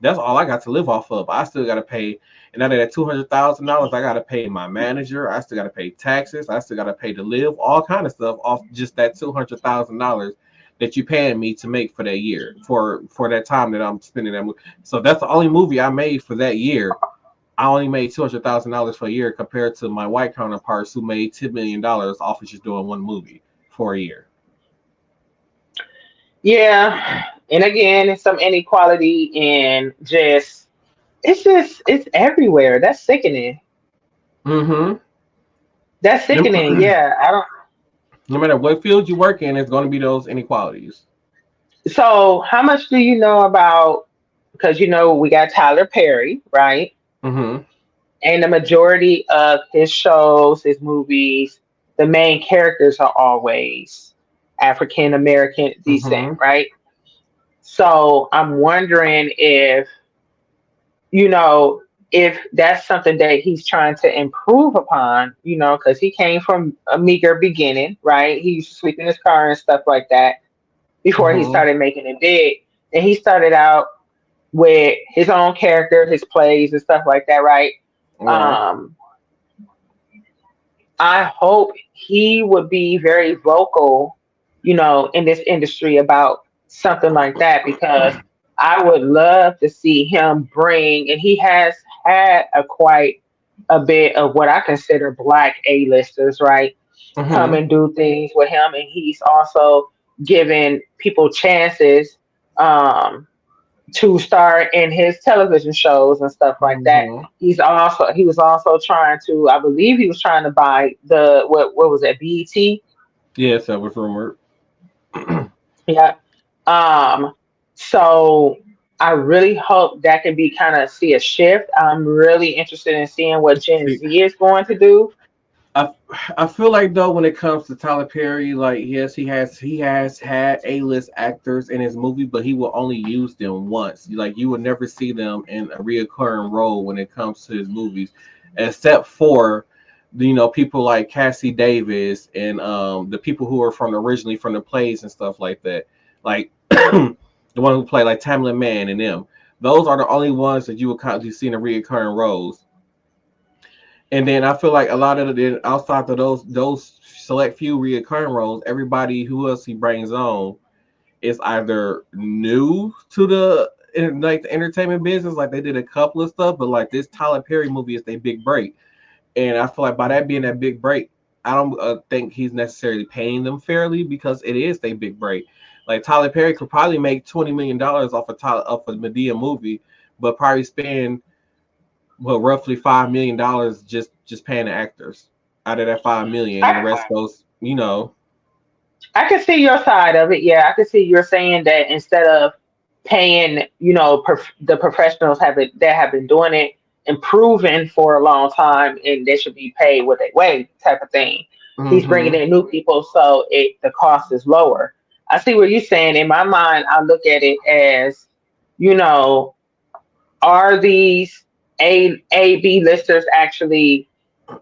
that's all I got to live off of. I still got to pay And out of that $200,000, I gotta pay my manager. I still gotta pay taxes. I still gotta pay to live, all kind of stuff off just that $200,000 that you paying me to make for that year, for that time that I'm spending that movie. So that's the only movie I made for that year. I only made $200,000 for a year compared to my white counterparts who made $10 million off of just doing one movie for a year. Yeah. And again, it's some inequality in just it's everywhere. That's sickening. Mm-hmm. That's sickening. No, Yeah. I don't no matter what field you work in, it's going to be those inequalities. So how much do you know about, because we got Tyler Perry, right? Mm-hmm. And the majority of his shows, his movies, the main characters are always African American descent, Mm-hmm. right? So I'm wondering you know, if that's something that he's trying to improve upon, because he came from a meager beginning, right? He used to sleep in his car and stuff like that before he Mm-hmm. started making it big. And he started out with his own character, his plays and stuff like that, right? Right. Um, I hope he would be very vocal, in this industry about something like that, because I would love to see him bring, and he has had a quite a bit of what I consider black A-listers, right? Come Mm-hmm. and do things with him, and he's also given people chances um, to star in his television shows and stuff like that. Mm-hmm. He was also trying to, I believe he was trying to buy what was that, BET? Yes, that was rumored. Yeah. Um so I really hope that can be kind of see a shift. I'm really interested in seeing what Gen See, Z is going to do. I I feel like though when it comes to Tyler Perry, like yes, he has had A-list actors in his movie, but he will only use them once. Like you will never see them in a reoccurring role when it comes to his movies, except for people like Cassie Davis and the people who are from originally from the plays and stuff like that, like the one who played like Tamlin Man and them. Those are the only ones that you will constantly see in the reoccurring roles. And then I feel like a lot of the outside of those select few reoccurring roles, everybody who else he brings on is either new to like the entertainment business, like they did a couple of stuff, but like this Tyler Perry movie is their big break. And I feel like by that being that big break, I don't think he's necessarily paying them fairly because it is their big break. Like Tyler Perry could probably make $20 million off a Medea movie, but probably spend roughly $5 million just paying the actors out of that 5 million, and the I rest goes. I can see your side of it. Yeah, I can see you're saying that instead of paying, the professionals that have been doing it and proven for a long time, and they should be paid what they weigh, type of thing. He's bringing Mm-hmm. in new people, so the cost is lower. I see what you're saying. In my mind, I look at it as, you know, are these B listers actually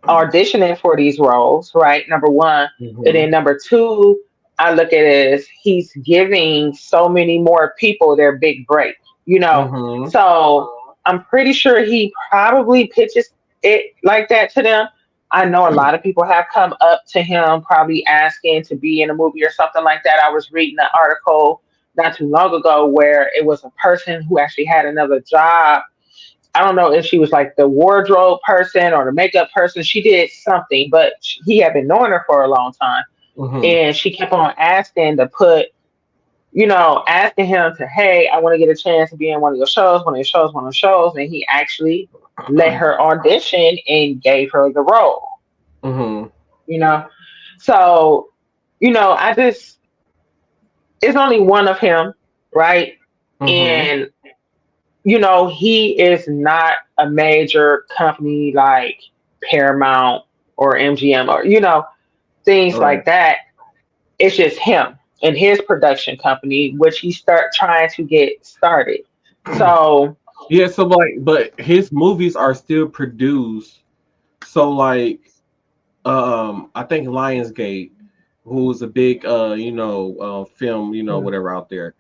auditioning for these roles, right? Number one. And Mm-hmm. then number two, I look at it as he's giving so many more people their big break, you know. Mm-hmm. So I'm pretty sure he probably pitches it like that to them. I know a lot of people have come up to him probably asking to be in a movie or something like that. I was reading an article not too long ago where it was a person who actually had another job. I don't know if she was like the wardrobe person or the makeup person. She did something, but he had been knowing her for a long time. Mm-hmm. And she kept on asking to put, asking him to, hey, I want to get a chance to be in one of your shows, one of your shows, one of the shows. And he actually let her audition and gave her the role, Mm-hmm. you know? So, I just, it's only one of him, right? Mm-hmm. And he is not a major company like Paramount or MGM or, things Right. like that. It's just him and his production company, which he start trying to get started. So, Yeah, so like but his movies are still produced. So like I think Lionsgate, who's a big film, whatever out there.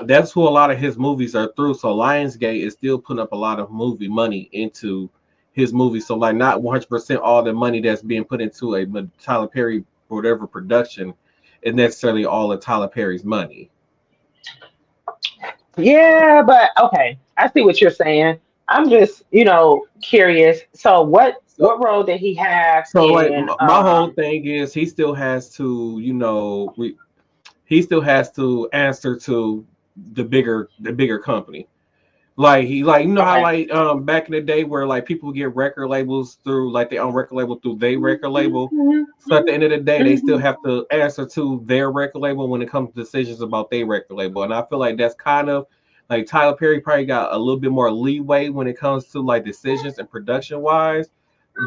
That's who a lot of his movies are through. So Lionsgate is still putting up a lot of movie money his movie. So like not 100% all the money that's being put into a Tyler Perry whatever production is necessarily all of Tyler Perry's money. Yeah, but okay, I see what you're saying. I'm just, curious. So So what role did he have so like in my whole thing is he still has to, he still has to answer to the bigger company. Like he like how okay. like back in the day where like people get record labels through like their own record label through their record label. So at the end of the day, they still Mhm. have to answer to their record label when it comes to decisions about their record label. And I feel like that's kind of like Tyler Perry probably got a little bit more leeway when it comes to like decisions and production wise.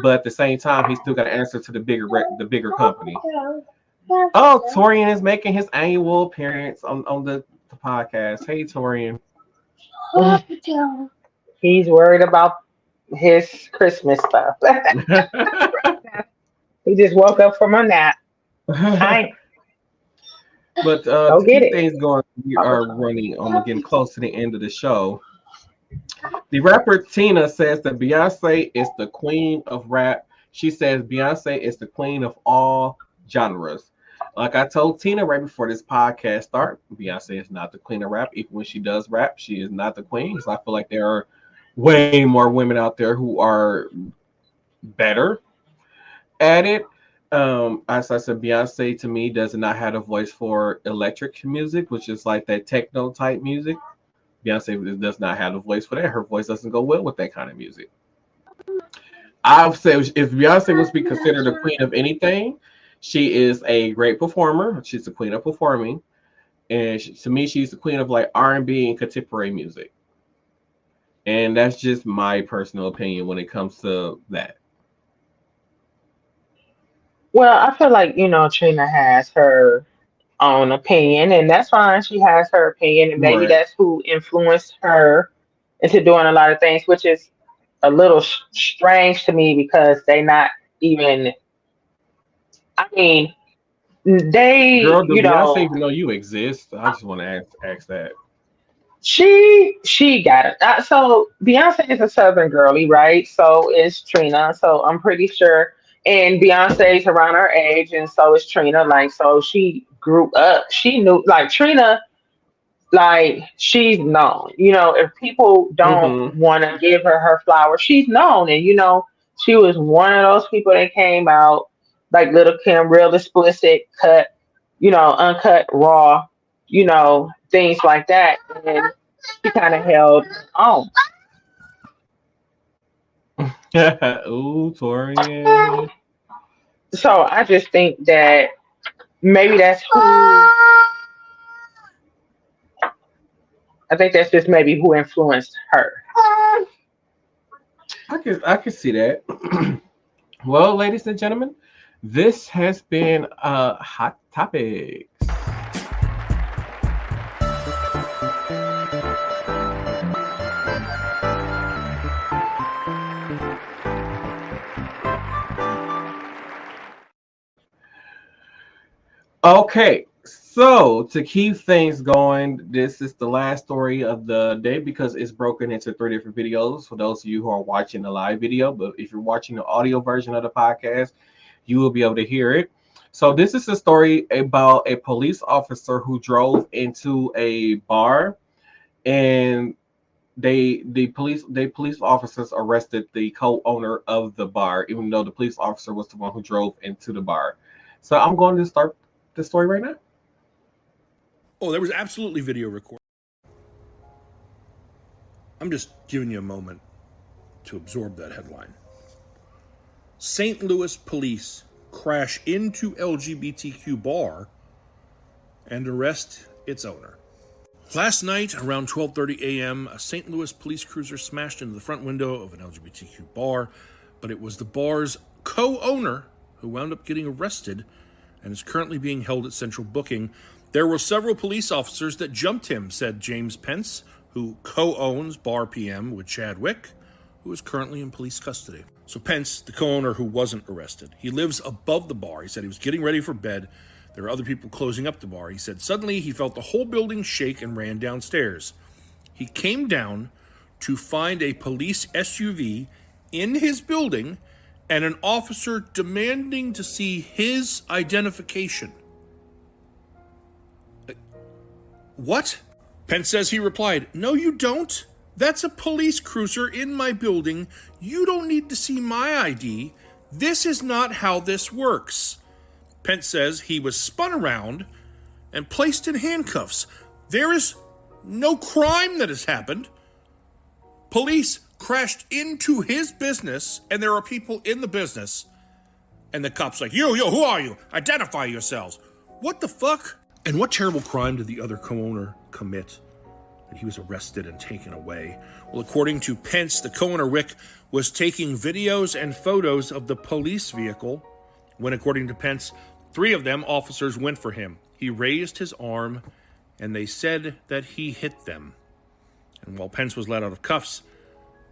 But at the same time, he still got to answer to the bigger company. Oh, Torian is making his annual appearance on the podcast. Hey, Torian. He's worried about his Christmas stuff. He just woke up from a nap. Hi, But go to get keep it. things going, we Papa are time. running getting close to the end of the show. The rapper Tina says that Beyonce is the queen of rap. She says Beyonce is the queen of all genres. Like I told Tina right before this podcast start, Beyonce is not the queen of rap. Even when she does rap, she is not the queen. So I feel like there are way more women out there who are better at it. As I said, Beyonce to me does not have a voice for electric music, which is like that techno type music. Beyonce does not have a voice for that. Her voice doesn't go well with that kind of music. I would say if Beyonce was to be considered a queen of anything, she is a great performer. She's the queen of performing, and to me, she's the queen of like R&B and contemporary music. And that's just my personal opinion when it comes to that. Well, I feel like, Trina has her own opinion, and that's fine. She has her opinion, and maybe Right. that's who influenced her into doing a lot of things, which is a little strange to me because they not even, I mean, they, Girl, do Beyonce even know you exist? I just want to ask that. she got it. So Beyonce is a Southern girly, right? So is Trina. So I'm pretty sure, and Beyonce's around her age, and so is Trina. Like, so she grew up. She knew, like Trina, like she's known. If people don't Mm-hmm. want to give her her flowers, she's known, and she was one of those people that came out like Little Kim, real explicit, cut, uncut, raw, things like that, and she kind of held on. Ooh, Torian. So I just think that maybe that's who. I think that's just maybe who influenced her. I can see that. Well, ladies and gentlemen, this has been hot topics. Okay, so to keep things going, this is the last story of the day because it's broken into three different videos for those of you who are watching the live video. But if you're watching the audio version of the podcast, you will be able to hear it. So this is a story about a police officer who drove into a bar and the police officers arrested the co-owner of the bar, even though the police officer was the one who drove into the bar. So I'm going to start the story right now. Oh, there was absolutely video recording. I'm just giving you a moment to absorb that headline. St. Louis police crash into LGBTQ bar and arrest its owner. Last night, around 12:30 a.m., a St. Louis police cruiser smashed into the front window of an LGBTQ bar, but it was the bar's co-owner who wound up getting arrested and is currently being held at Central Booking. There were several police officers that jumped him, said James Pence, who co-owns Bar PM with Chadwick, who is currently in police custody. So Pence, the co-owner who wasn't arrested, he lives above the bar. He said he was getting ready for bed. There were other people closing up the bar. He said suddenly he felt the whole building shake and ran downstairs. He came down to find a police SUV in his building and an officer demanding to see his identification. What? Pence says he replied, "No, you don't. That's a police cruiser in my building. You don't need to see my ID. This is not how this works." Pence says he was spun around and placed in handcuffs. There is no crime that has happened. Police crashed into his business, and there are people in the business. And the cop's like, yo, who are you? Identify yourselves. What the fuck? And what terrible crime did the other co-owner commit that he was arrested and taken away? Well, according to Pence, the co-owner Wick was taking videos and photos of the police vehicle when, according to Pence, 3 of them officers went for him. He raised his arm, and they said that he hit them. And while Pence was let out of cuffs,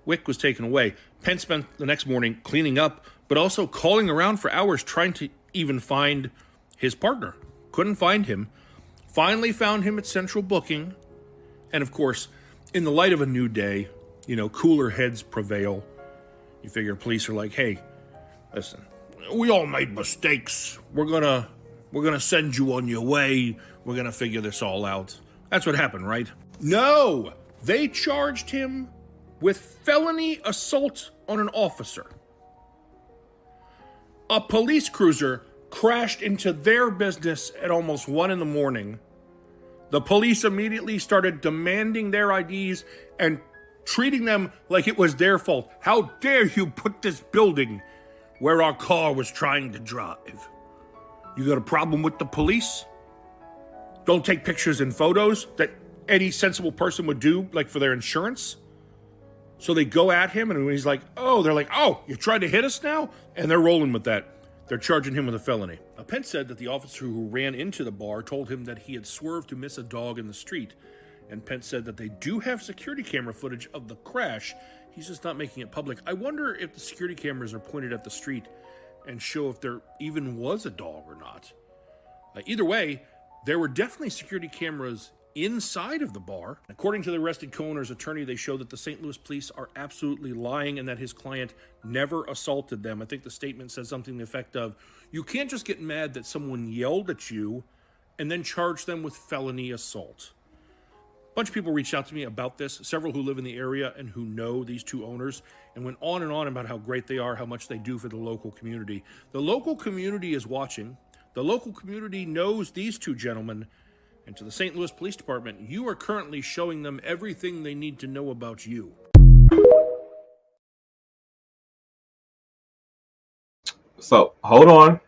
Wick was taken away. Pence spent the next morning cleaning up, but also calling around for hours trying to even find his partner. Couldn't find him. Finally found him at Central Booking. And of course, in the light of a new day, cooler heads prevail. You figure police are like, hey, listen, we all made mistakes. We're gonna send you on your way. We're gonna figure this all out. That's what happened, right? No! They charged him with felony assault on an officer. A police cruiser crashed into their business at almost 1 a.m. The police immediately started demanding their IDs and treating them like it was their fault. How dare you put this building where our car was trying to drive? You got a problem with the police? Don't take pictures and photos that any sensible person would do, like for their insurance? So they go at him, and when he's like, they're like, you tried to hit us now? And they're rolling with that. They're charging him with a felony. Pence said that the officer who ran into the bar told him that he had swerved to miss a dog in the street. And Pence said that they do have security camera footage of the crash. He's just not making it public. I wonder if the security cameras are pointed at the street and show if there even was a dog or not. Either way, there were definitely security cameras inside of the bar. According to the arrested co-owner's attorney, they show that the St. Louis police are absolutely lying and that his client never assaulted them. I think the statement says something to the effect of, you can't just get mad that someone yelled at you and then charge them with felony assault. A bunch of people reached out to me about this, several who live in the area and who know these 2 owners, and went on and on about how great they are, how much they do for the local community. The local community is watching. The local community knows these 2 gentlemen. And to the St. Louis Police Department, you are currently showing them everything they need to know about you. So, hold on.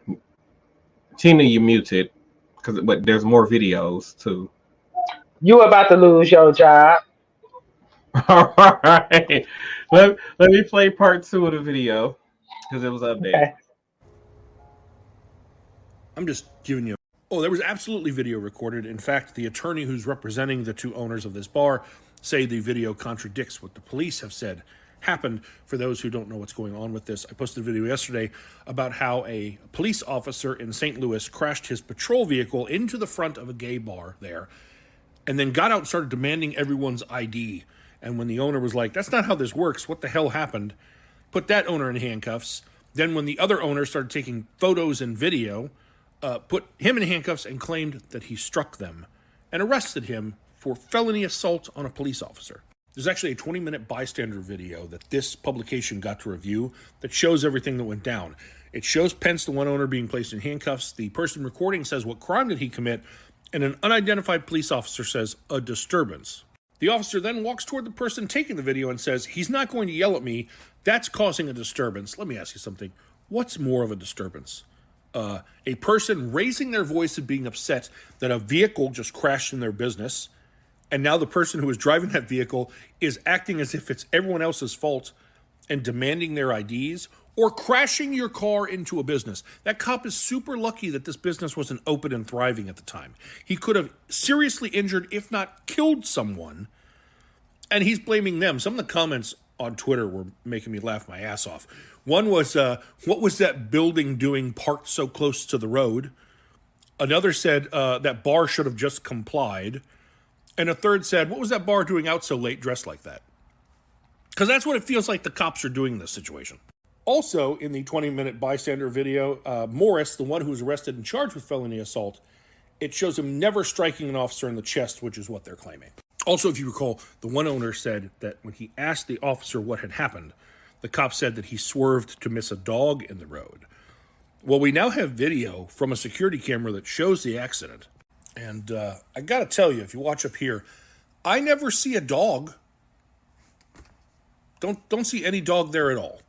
Tina, you muted. But there's more videos, too. You about to lose your job. All right. Let me play part 2 of the video, because it was updated. Okay. I'm just giving you... there was absolutely video recorded. In fact, the attorney who's representing the 2 owners of this bar say the video contradicts what the police have said happened. For those who don't know what's going on with this, I posted a video yesterday about how a police officer in St. Louis crashed his patrol vehicle into the front of a gay bar there, and then got out and started demanding everyone's ID. And when the owner was like, that's not how this works, what the hell happened? Put that owner in handcuffs. Then when the other owner started taking photos and video, put him in handcuffs and claimed that he struck them and arrested him for felony assault on a police officer. There's actually a 20-minute bystander video that this publication got to review that shows everything that went down. It shows Pence, the one owner, being placed in handcuffs. The person recording says, what crime did he commit? And an unidentified police officer says, a disturbance. The officer then walks toward the person taking the video and says, he's not going to yell at me. That's causing a disturbance. Let me ask you something. What's more of a disturbance? A person raising their voice and being upset that a vehicle just crashed in their business, and now the person who is driving that vehicle is acting as if it's everyone else's fault and demanding their IDs, or crashing your car into a business. That cop is super lucky that this business wasn't open and thriving at the time. He could have seriously injured, if not killed someone, and he's blaming them. Some of the comments on Twitter were making me laugh my ass off. One was, what was that building doing parked so close to the road? Another said that bar should have just complied. And a third said, what was that bar doing out so late dressed like that? Because that's what it feels like the cops are doing in this situation. Also, in the 20-minute bystander video, Morris, the one who was arrested and charged with felony assault, it shows him never striking an officer in the chest, which is what they're claiming. Also, if you recall, the one owner said that when he asked the officer what had happened, the cop said that he swerved to miss a dog in the road. Well, we now have video from a security camera that shows the accident. And I got to tell you, if you watch up here, I never see a dog. Don't see any dog there at all.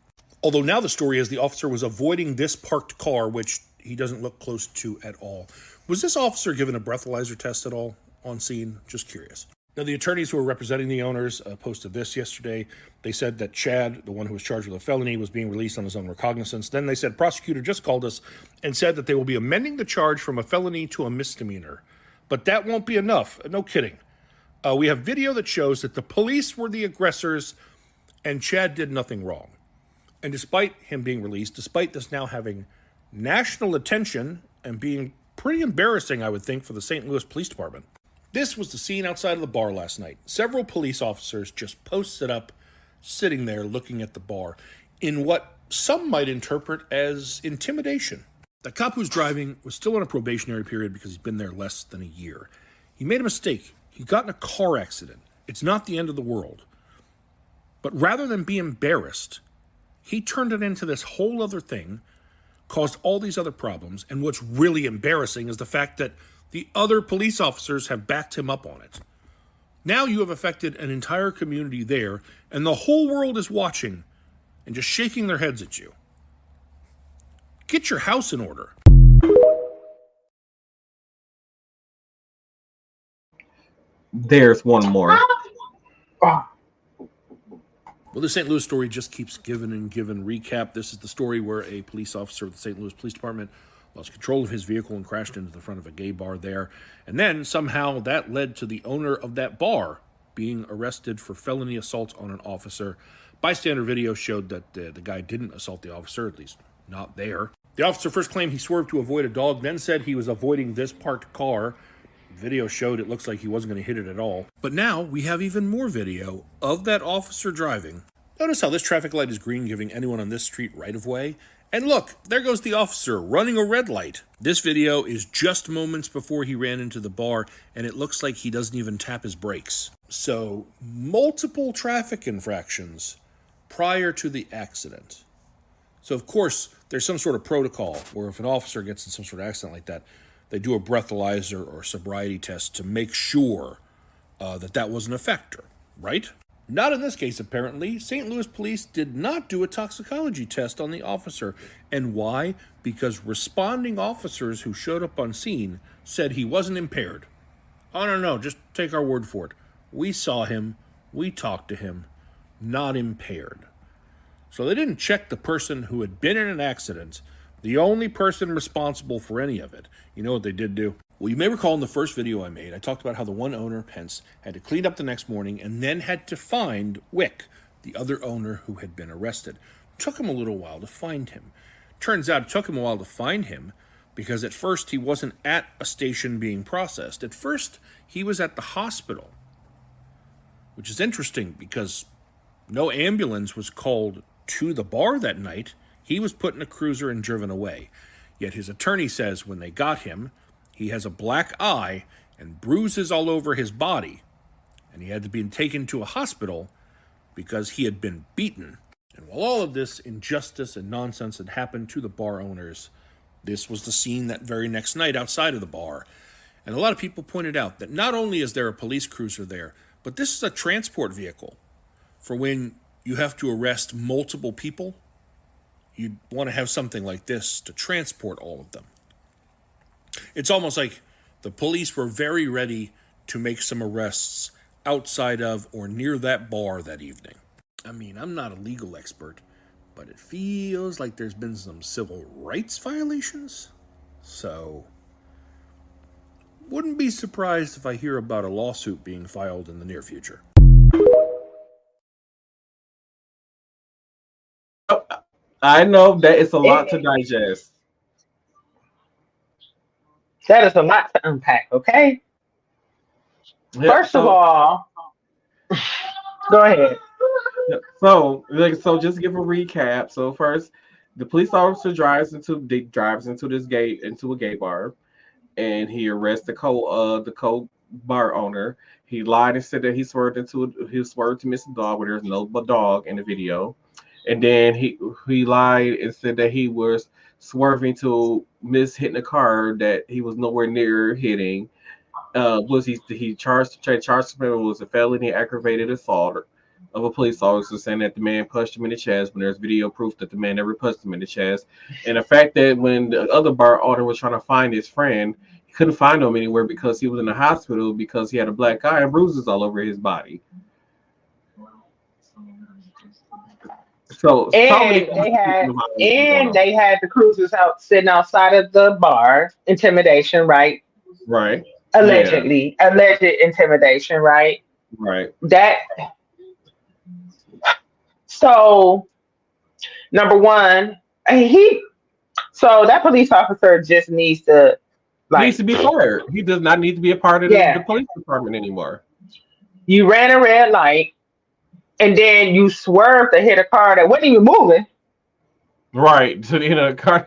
Although now the story is the officer was avoiding this parked car, which he doesn't look close to at all. Was this officer given a breathalyzer test at all on scene? Just curious. Now, the attorneys who were representing the owners posted this yesterday. They said that Chad, the one who was charged with a felony, was being released on his own recognizance. Then they said, prosecutor just called us and said that they will be amending the charge from a felony to a misdemeanor. But that won't be enough. No kidding. We have video that shows that the police were the aggressors and Chad did nothing wrong. And despite him being released, despite this now having national attention and being pretty embarrassing, I would think, for the St. Louis Police Department, this was the scene outside of the bar last night. Several police officers just posted up, sitting there looking at the bar in what some might interpret as intimidation. The cop who's driving was still on a probationary period because he's been there less than a year. He made a mistake. He got in a car accident. It's not the end of the world. But rather than be embarrassed, he turned it into this whole other thing, caused all these other problems, and what's really embarrassing is the fact that the other police officers have backed him up on it. Now you have affected an entire community there, and the whole world is watching and just shaking their heads at you. Get your house in order. There's one more. Well, the St. Louis story just keeps giving and giving recap. This is the story where a police officer of the St. Louis Police Department lost control of his vehicle and crashed into the front of a gay bar there. And then somehow that led to the owner of that bar being arrested for felony assault on an officer. Bystander video showed that the guy didn't assault the officer, at least not there. The officer first claimed he swerved to avoid a dog, then said he was avoiding this parked car. Video showed it looks like he wasn't going to hit it at all. But now we have even more video of that officer driving. Notice how this traffic light is green, giving anyone on this street right of way. And look, there goes the officer running a red light. This video is just moments before he ran into the bar, and it looks like he doesn't even tap his brakes. So, multiple traffic infractions prior to the accident. So, of course, there's some sort of protocol where if an officer gets in some sort of accident like that, they do a breathalyzer or sobriety test to make sure that wasn't a factor, right? Not in this case, apparently. St. Louis police did not do a toxicology test on the officer. And why? Because responding officers who showed up on scene said he wasn't impaired. Oh, no, just take our word for it. We saw him, we talked to him, not impaired. So they didn't check the person who had been in an accident, the only person responsible for any of it. You know what they did do? Well, you may recall in the first video I made, I talked about how the one owner, Pence, had to clean up the next morning and then had to find Wick, the other owner who had been arrested. It took him a little while to find him. Turns out it took him a while to find him because at first he wasn't at a station being processed. At first, he was at the hospital, which is interesting because no ambulance was called to the bar that night. He was put in a cruiser and driven away. Yet his attorney says when they got him, he has a black eye and bruises all over his body, and he had to be taken to a hospital because he had been beaten. And while all of this injustice and nonsense had happened to the bar owners, this was the scene that very next night outside of the bar. And a lot of people pointed out that not only is there a police cruiser there, but this is a transport vehicle for when you have to arrest multiple people. You'd want to have something like this to transport all of them. It's almost like the police were very ready to make some arrests outside of or near that bar that evening. I mean, I'm not a legal expert, but it feels like there's been some civil rights violations. So, wouldn't be surprised if I hear about a lawsuit being filed in the near future. I know that it's a lot to digest. That is a lot to unpack, okay? Yep, First of all, go ahead. Yeah, so, so just give a recap. So first, the police officer drives into this gate into a gay bar, and he arrests the co bar owner. He lied and said that he swerved to miss a dog, but there's no dog in the video. And then he lied and said that he was swerving to miss hitting a car that he was nowhere near hitting. Was he charged him was a felony aggravated assault of a police officer, saying that the man punched him in the chest when there's video proof that the man never punched him in the chest, and the fact that when the other bar owner was trying to find his friend, he couldn't find him anywhere because he was in the hospital because he had a black eye and bruises all over his body. So many And they had constitutional violations going and on. they had the cruisers out sitting outside of the bar, intimidation, right? Right? Yeah. Alleged intimidation, right? Right. That so number one, he so that police officer just needs to Needs like, to be fired. He does not need to be a part of the yeah, police department anymore. you ran a red light and then you swerved to hit a car that wasn't even moving, Right. So car.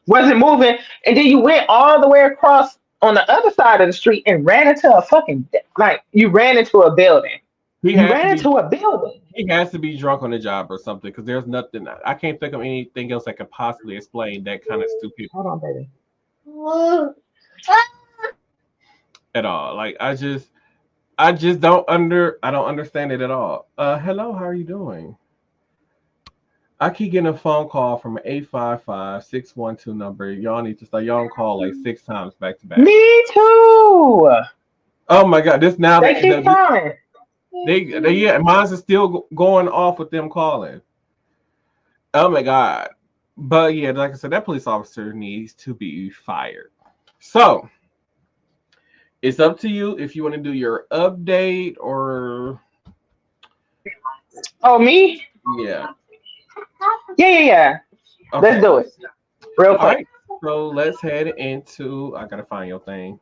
wasn't moving, and then you went all the way across on the other side of the street and ran into a fucking like you ran into a building. he You has to ran be into a building. he has to be drunk on the job or something because there's nothing. I can't think of anything else that could possibly explain that kind of stupid Hold on, baby. at all. Like I don't understand it at all. Hello, how are you doing? I keep getting a phone call from an 855-612 number. Y'all need to start. Y'all don't call like 6 times back to back. Me too. Oh my god, this now They keep calling. they yeah, mine's is still going off with them calling. Oh my god. But yeah, like I said, that police officer needs to be fired. So it's up to you if you want to do your update or Oh, me? yeah. Yeah. Let's Okay. do it real All quick. right. So let's head into I gotta find your thing.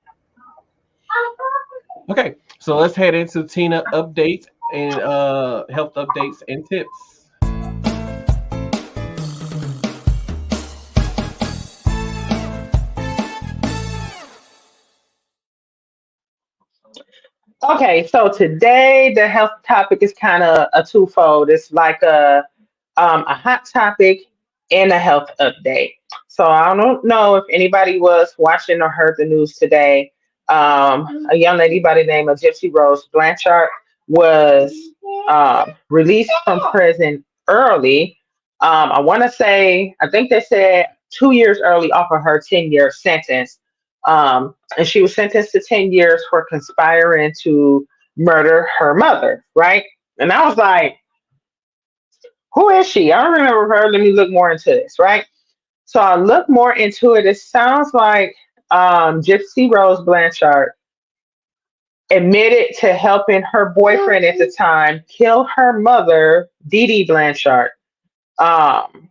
Okay. So let's head into Tina updates and health updates and tips. Okay, so today the health topic is kind of a twofold. It's like a hot topic and a health update. So I don't know if anybody was watching or heard the news today. A young lady by the name of Gypsy Rose Blanchard was released from prison early. I want to say, I think they said 2 years early off of her 10-year sentence. And she was sentenced to 10 years for conspiring to murder her mother, right? And I was like, who is she? I don't remember her. Let me look more into this, right? So I looked more into it. It sounds like Gypsy Rose Blanchard admitted to helping her boyfriend at the time kill her mother, Dee Dee Blanchard. Um,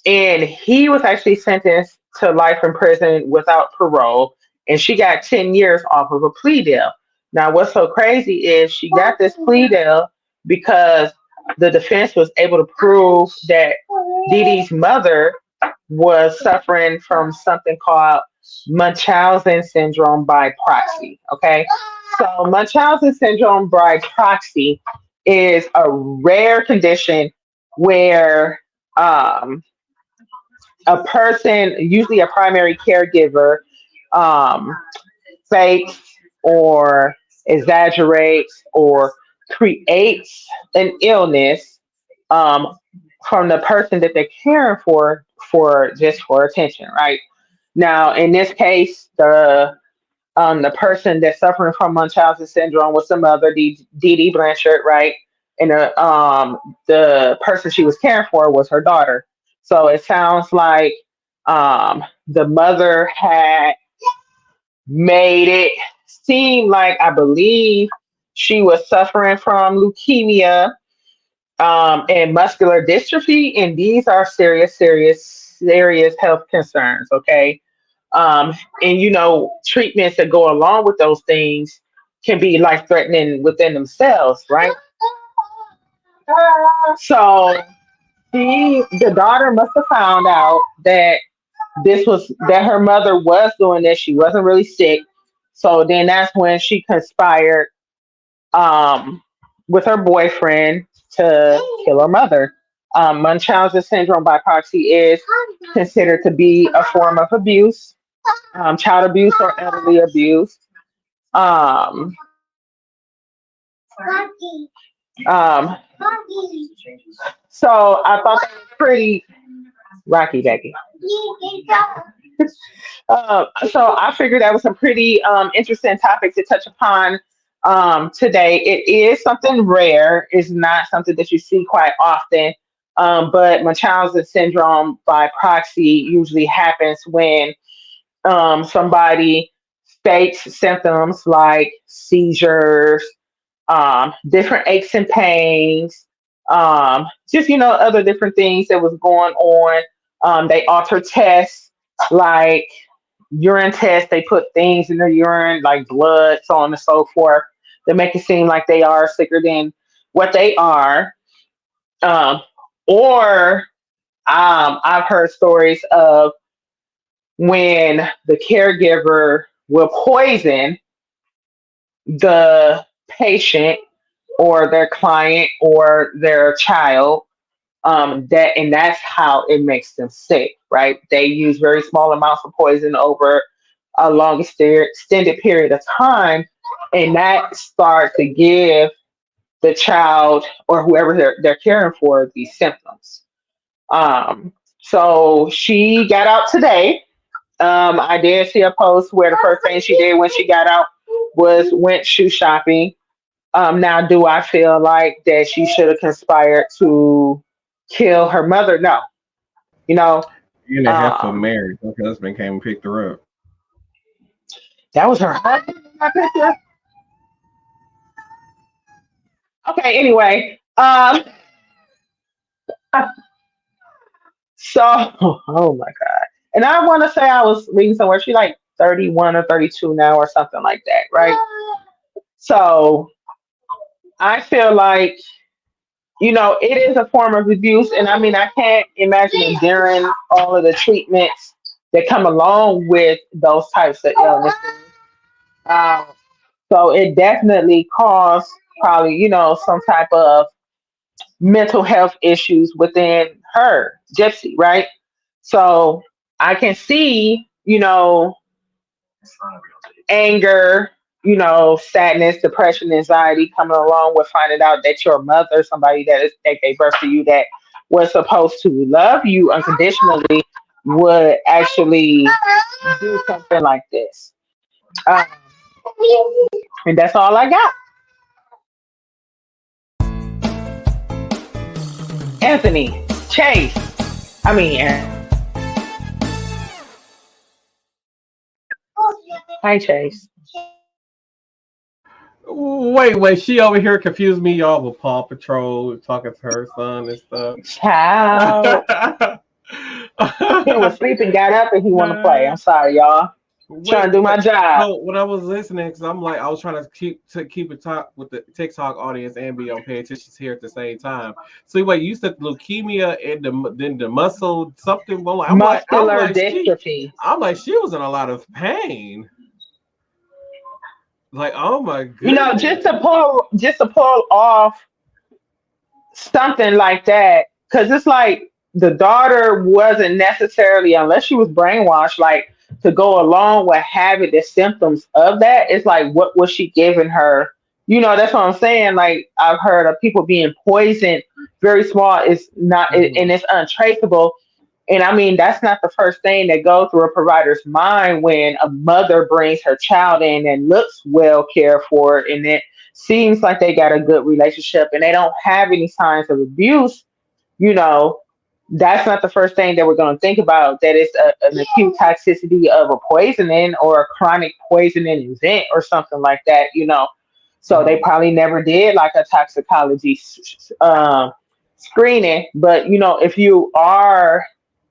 and he was actually sentenced to life in prison without parole, and she got 10 years off of a plea deal. Now, what's so crazy is she got this plea deal because the defense was able to prove that Dee Dee's mother was suffering from something called Munchausen syndrome by proxy. Okay, so Munchausen syndrome by proxy is a rare condition where um, a person, usually a primary caregiver, um, fakes or exaggerates or creates an illness um, from the person that they're caring for just for attention, right? Now, in this case, the person that's suffering from Munchausen syndrome was the mother, Dee Dee Blanchard, right? And the person she was caring for was her daughter. So it sounds like the mother had made it seem like, I believe, she was suffering from leukemia and muscular dystrophy, and these are serious health concerns. Okay, um, and treatments that go along with those things can be life threatening within themselves, right? So the daughter must have found out that that her mother was doing this. She wasn't really sick. So then that's when she conspired um, with her boyfriend to kill her mother. Munchausen syndrome by proxy is considered to be a form of abuse, child abuse or elderly abuse. Um, um, so I thought that was pretty Rocky Becky. So I figured that was some pretty interesting topic to touch upon today. It is something rare. It's not something that you see quite often. But Munchausen syndrome by proxy usually happens when somebody fakes symptoms like seizures, different aches and pains, just other different things that was going on. They alter tests like urine tests. They put things in their urine like blood, so on and so forth. They make it seem like they are sicker than what they are. Um, or I've heard stories of when the caregiver will poison the patient or their client or their child, that's how it makes them sick, right? They use very small amounts of poison over a long extended period of time, and that starts to give the child or whoever they're caring for these symptoms. So she got out today. I did see a post where the first thing she did when she got out was went shoe shopping. Now, do I feel like that she should have conspired to kill her mother? No. You know, In a heifer um, married. Her husband came and picked her up. that was her husband in my picture. Okay, anyway. So, oh my God. And I want to say I was reading somewhere, she like 31 or 32 now or something like that, right? So I feel like, it is a form of abuse. And I mean, I can't imagine enduring all of the treatments that come along with those types of illnesses. Um, so it definitely caused probably, some type of mental health issues within her, Gypsy, right? So I can see, anger, sadness, depression, anxiety coming along with finding out that your mother, somebody that gave birth to you that was supposed to love you unconditionally, would actually do something like this. Um, and that's all I got. Anthony, Chase. I mean, hi, Chase. Wait. She over here confused me, y'all, with Paw Patrol talking to her son and stuff. Child. He was sleeping, got up, and he want to play. I'm sorry, y'all. Trying to do my Wait. job. No, when I was listening, because I'm like, I was trying to keep it talk with the TikTok audience and be on pay attention here at the same time. So wait, you said leukemia and then the muscle something. Well, Muscular dystrophy. I'm like she was in a lot of pain. Like, oh my Just goodness. to pull off something like that, because it's like the daughter wasn't necessarily, unless she was brainwashed, like to go along with having the symptoms of that. It's like, what was she giving her? That's what I'm saying. Like, I've heard of people being poisoned very small. It's not, and Mhm. it's untraceable. And I mean, that's not the first thing that goes through a provider's mind when a mother brings her child in and looks well cared for, and it seems like they got a good relationship and they don't have any signs of abuse. You know, that's not the first thing that we're going to think about. That it's an acute toxicity of a poisoning or a chronic poisoning event or something like that. So they Mhm. probably never did like a toxicology screening. But if you are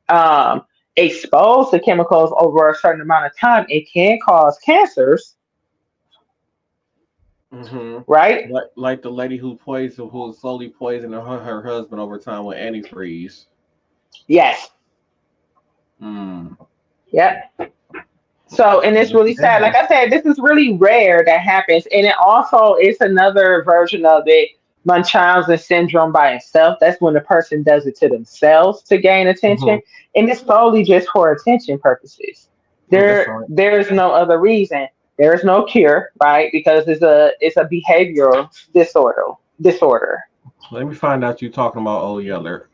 um, exposed to chemicals over a certain amount of time, it can cause cancers. Mm-hmm. right? Like the lady who who slowly poisoned her husband over time with antifreeze. Yes. Mm. Yep. So, and it's really sad. Like Damn. I said, this is really rare that happens. And it also is another version of it, Munchausen syndrome by itself. That's when the person does it to themselves to gain attention. Mm-hmm. And it's solely just for attention purposes. That's all right. There's no other reason. There is no cure, right? Because it's a behavioral disorder. Let me find out you talking about Old Yeller.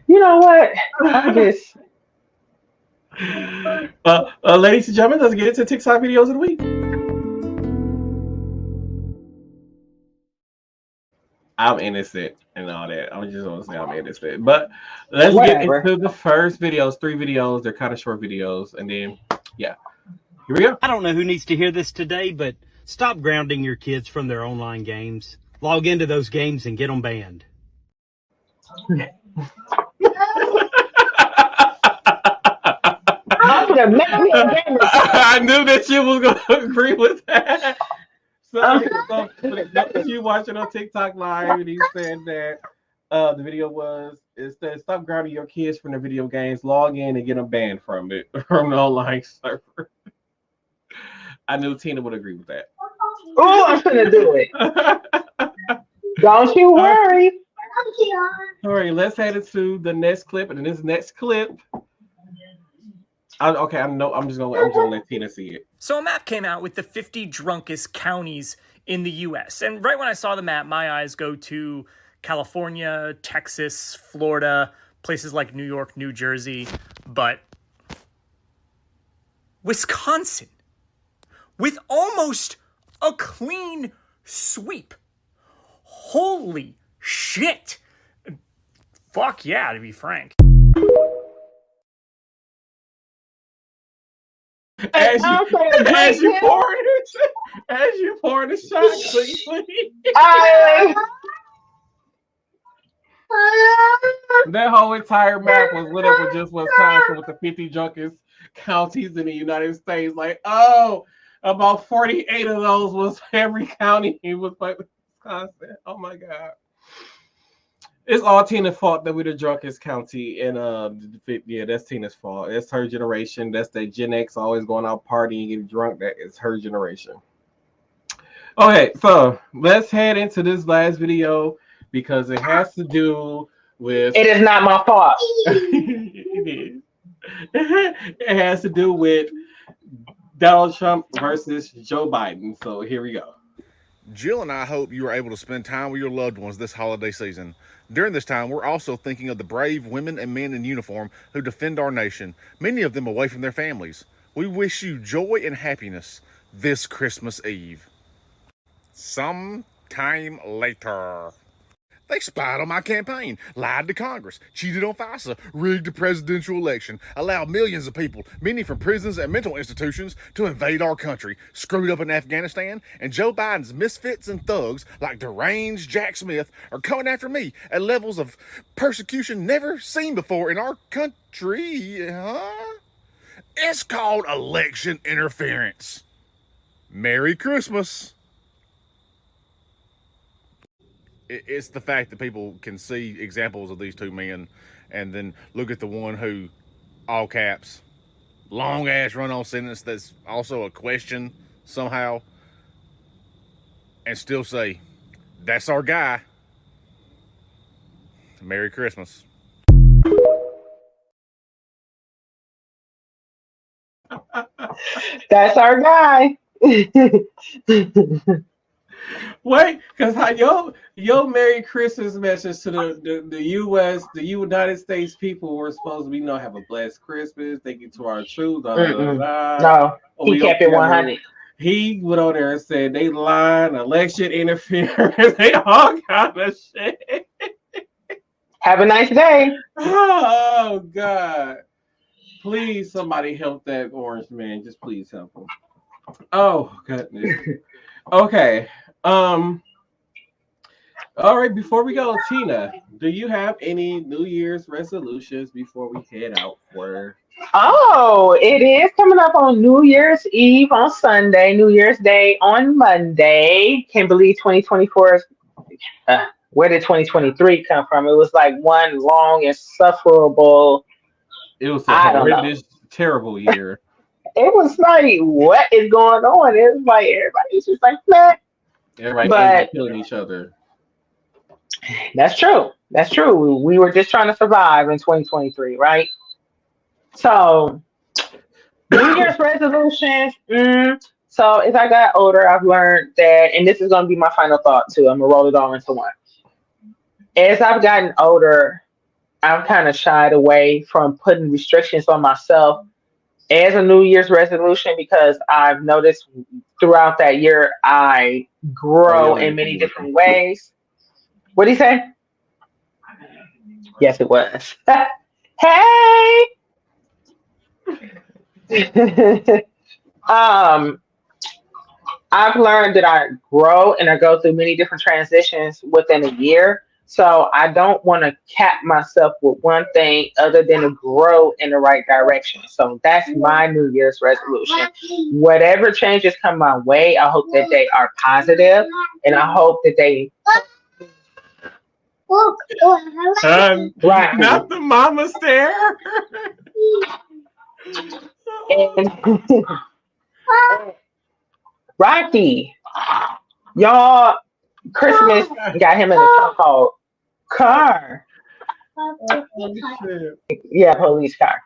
You know what? I just Ladies and gentlemen, let's get into TikTok videos of the week. I'm innocent and all that. I just want to say I'm innocent. But let's get whatever. into the first videos, 3 videos. They're kind of short videos. And then, yeah, here we go. I don't know who needs to hear this today, but stop grounding your kids from their online games. Log into those games and get them banned. I'm the man gamer. I knew that you was going to agree with that. So you watching on TikTok live, and he said that the video was it said stop grounding your kids from the video games, log in and get them banned from it from the online server. I knew Tina would agree with that. Oh, I'm gonna do it. Don't you worry. All right, let's head into the next clip, and in this next clip, okay, I know I'm just gonna let Tina see it. So a map came out with the 50 drunkest counties in the U.S. And right when I saw the map, my eyes go to California, Texas, Florida, places like New York, New Jersey, but Wisconsin, with almost a clean sweep. Holy shit. Fuck yeah, to be frank. As you pour the shot, please. That whole entire map was lit up with just Wisconsin with the 50 drunkest counties in the United States. Like, oh, about 48 of those was every county was like Wisconsin. Oh my God. It's all Tina's fault that we're the drunkest county in yeah, that's Tina's fault. It's her generation. That's that Gen X always going out partying, getting drunk. That is her generation. Okay, so let's head into this last video because it has to do with It is not my fault. it is. It has to do with Donald Trump versus Joe Biden. So here we go. Jill and I hope you are able to spend time with your loved ones this holiday season. During this time, we're also thinking of the brave women and men in uniform who defend our nation, many of them away from their families. We wish you joy and happiness this Christmas Eve. Sometime later. They spied on my campaign, lied to Congress, cheated on FISA, rigged the presidential election, allowed millions of people, many from prisons and mental institutions, to invade our country, screwed up in Afghanistan, and Joe Biden's misfits and thugs like deranged Jack Smith are coming after me at levels of persecution never seen before in our country. It's called election interference. Merry Christmas. It's the fact that people can see examples of these two men and then look at the one who, all caps, long ass run on sentence that's also a question somehow, and still say, that's our guy. Merry Christmas. That's our guy. Wait, because how your Merry Christmas message to the U.S. the United States people were supposed to be, have a blessed Christmas. Thank you to our troops. Blah, blah, blah, blah. No, Oh, he kept it 100. He went on there and said they lying, election interference, they all kind of shit. Have a nice day. Oh God! Please, somebody help that orange man. Just please help him. Oh goodness. Okay. All right, before we go, Tina, do you have any New Year's resolutions before we head out for Oh, it is coming up on New Year's Eve on Sunday, New Year's Day on Monday. Can't believe 2024 is. Where did 2023 come from? It was like one long, insufferable. It was a I don't know. horrendous, terrible year. It was like, what is going on? It was like everybody's just like, man. Everybody angry But killing each other. that's true. That's true. We were just trying to survive in 2023, right? So, New Year's resolutions. So, as I got older, I've learned that, and this is going to be my final thought too. I'm going to roll it all into one. As I've gotten older, I've kind of shied away from putting restrictions on myself as a New Year's resolution because I've noticed throughout that year I Oh yeah, grow like in it's many beautiful. different ways. What do you say? Yes, it was. Hey. um, I've learned that I grow and I go through many different transitions within a year. So I don't want to cap myself with one thing other than to grow in the right direction. So that's my New Year's resolution. Whatever changes come my way, I hope that they are positive and I hope that they Rocky. Not the mama stare. And Rocky, y'all, Christmas got him in a chokehold. Car. Yeah, police car.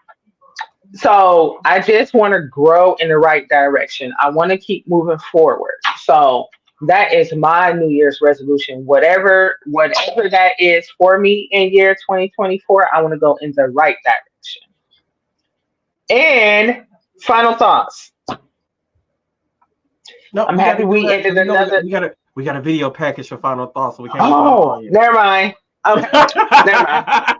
So I just want to grow in the right direction. I want to keep moving forward. So that is my New Year's resolution. Whatever that is for me in year 2024, I want to go in the right direction. And final thoughts. No, I'm we got happy to do we that ended because another. we got a video package for final thoughts, so we can't leave it all Oh, on you. never mind. Okay, never mind.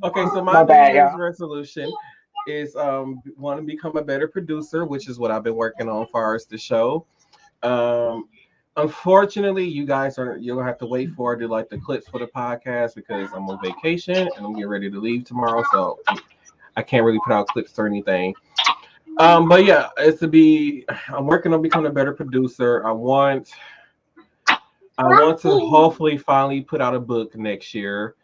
Okay, so my My New bad, Year's y'all. resolution is want to become a better producer, which is what I've been working on for us the show. Um, Unfortunately, you're gonna have to wait for to like the clips for the podcast because I'm on vacation and I'm getting ready to leave tomorrow, so I can't really put out clips or anything. But yeah, I'm working on becoming a better producer. I want to hopefully finally put out a book next year.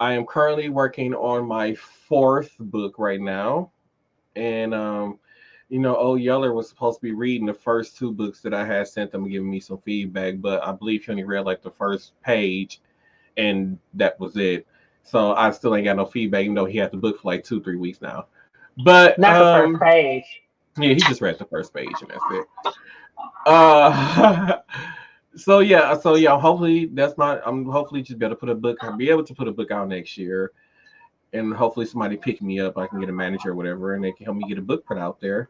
I am currently working on my fourth book right now. And old Yeller was supposed to be reading the first two books that I had sent him, giving me some feedback, but I believe he only read like the first page and that was it. So I still ain't got no feedback, even though he had the book for like 2, 3 weeks now. But Not the first page. yeah, he just read the first page and that's it. Uh so yeah, hopefully I'm hopefully just better put a book I'll be able to put a book out next year and hopefully somebody pick me up. I can get a manager or whatever and they can help me get a book put out there.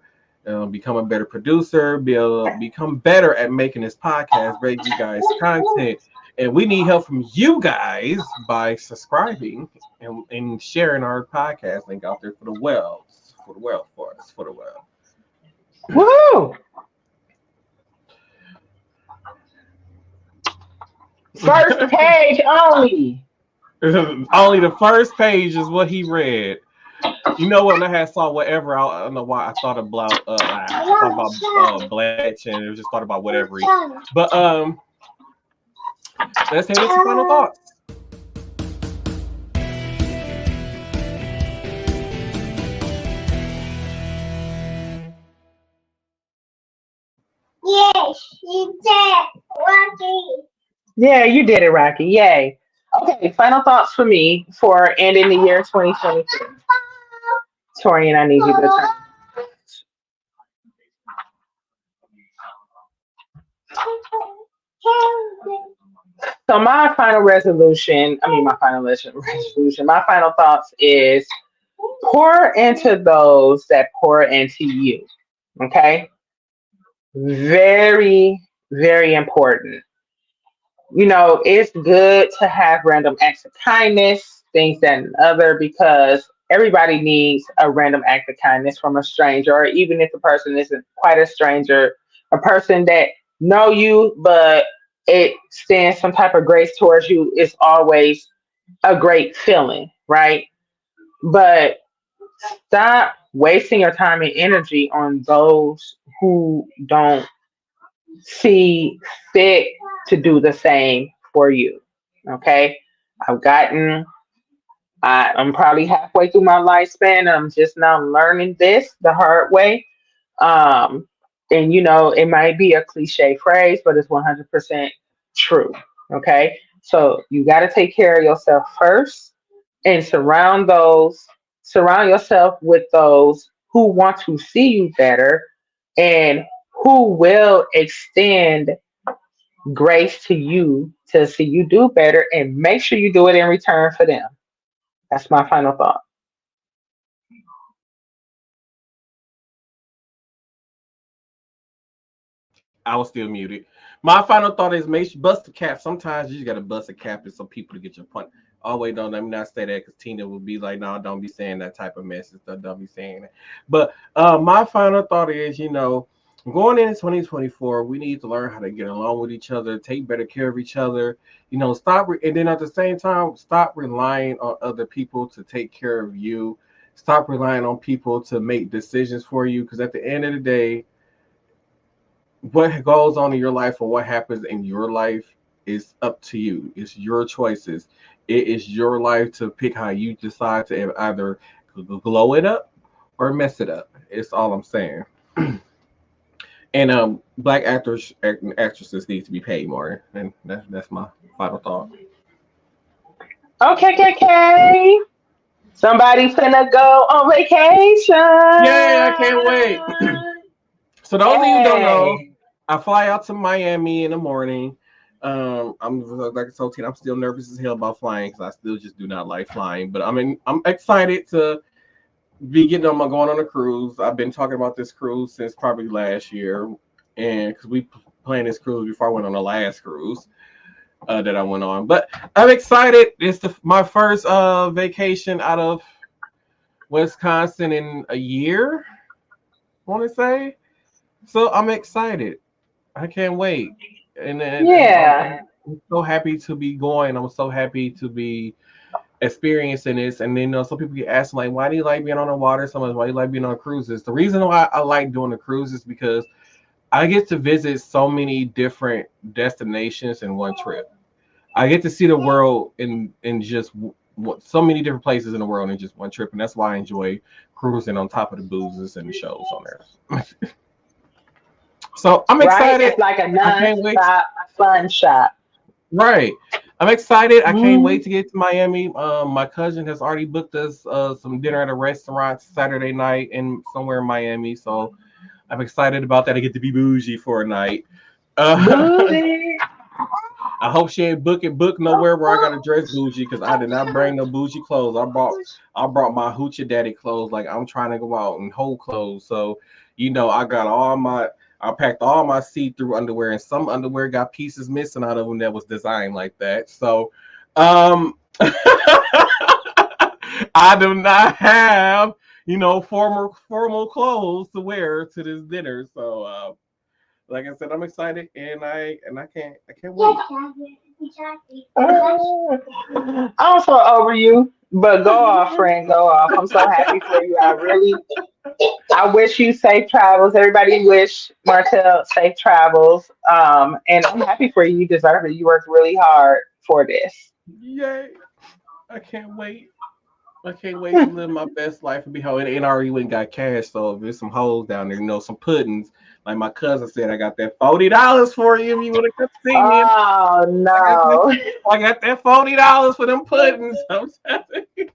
Become a better producer, be able to become better at making this podcast, bring you guys content. And we need help from you guys by subscribing and sharing our podcast link out there for the world for us, for the world. Woo! First page only. Only the first page is what he read. You know what? When I had saw whatever, I don't know why I thought about Blanche and it was just thought about whatever. But let's head into final thoughts. Yes, you did, Rocky. Yeah, you did it, Rocky. Yay. Okay, final thoughts for me for ending the year 2023. Torian, I need you to turn. So my final thoughts is pour into those that pour into you. Okay? Very, very important. It's good to have random acts of kindness, things that and other, because everybody needs a random act of kindness from a stranger, or even if the person isn't quite a stranger, a person that know you, but it stands some type of grace towards you is always a great feeling, right? But stop wasting your time and energy on those who don't see fit to do the same for you. Okay? I've gotten I'm probably halfway through my lifespan and I'm just now learning this the hard way. Um, and it might be a cliche phrase, but it's 100% true. Okay. So you got to take care of yourself first and surround yourself with those who want to see you better and who will extend grace to you to see you do better and make sure you do it in return for them. That's my final thought. I was still muted. My final thought is make sure bust the cap. Sometimes you just gotta bust a cap and some people to get your point. Oh wait, no, let me not say that because Tina will be like, no, don't be saying that type of message. Don't be saying that. But my final thought is, going into 2024, we need to learn how to get along with each other, take better care of each other. And then at the same time, stop relying on other people to take care of you. Stop relying on people to make decisions for you. Because at the end of the day, what goes on in your life or what happens in your life is up to you. It's your choices. It is your life to pick how you decide to either glow it up or mess it up. It's all I'm saying. And black actors and actresses need to be paid more. And that's my final thought. Okay, KK. Somebody finna go on Yay, I can't wait. vacation. So those of you who don't know, Hey. I fly out to Miami in the morning. I'm like I told you, I'm still nervous as hell about flying because I still just do not like flying. But I'm excited to be going on a cruise. I've been talking about this cruise since probably last year, and because we planned this cruise before I went on the last cruise that I went on. But I'm excited. It's my first vacation out of Wisconsin in a year, I want to say. So I'm excited. I can't wait. And Yeah. I'm so happy to be going. I'm so happy to be experiencing this. And then, some people get asked, like, why do you like being on the water so much? Why do you like being on cruises? The reason why I like doing the cruises is because I get to visit so many different destinations in one trip. I get to see the world in just so many different places in the world in just one trip. And that's why I enjoy cruising on top of the boozes and the shows on there. So I'm Right? excited. It's like a I can't wait. non-stop fun shop. Right. I'm excited. I can't Mm. wait to get to Miami. My cousin has already booked us some dinner at a restaurant Saturday night in somewhere in Miami. So I'm excited about that. I get to be bougie for a night. Uh, Booty. I hope she ain't book nowhere where I gotta dress bougie because I did not bring no bougie clothes. I brought my hoochie daddy clothes. Like I'm trying to go out and hold clothes. So I packed all my see-through underwear, and some underwear got pieces missing out of them that was designed like that. So I do not have formal clothes to wear to this dinner. So like I said, I'm excited and I can't wait. I'm so over you. But go off, friend. Go off. I'm so happy for you. I wish you safe travels. Everybody wish Martel safe travels. And I'm happy for you. You deserve it. You worked really hard for this. Yay! I can't wait. I can't wait to live my best life and be home. And already went and got cash, so if there's some hoes down there, some puddings. Like my cousin said, I got that $40 for you if you want to come see me. Oh I got that, no. I got that $40 for them puddings. I'm telling you.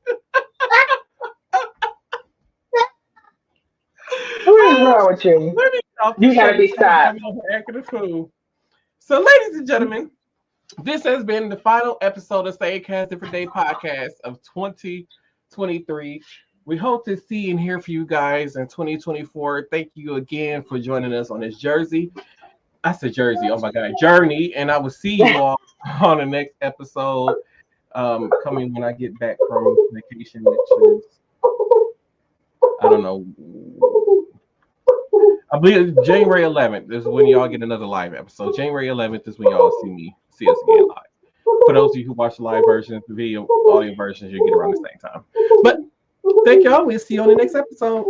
What is wrong with you? Let me get off the You show gotta be before I stopped. come over acting a fool. So, ladies and gentlemen, this has been the final episode of Say Cast Different Day podcast of 2023. We hope to see and hear from you guys in 2024. Thank you again for joining us on this Jersey. I said Jersey. Oh my God, journey. And I will see you all on the next episode coming when I get back from vacation, which is, I don't know. I believe January 11th is when y'all get another live episode. January 11th is when y'all see us again live. For those of you who watch the live versions, the audio versions, you get around the same time. But Thank y'all. We'll see you on the next episode.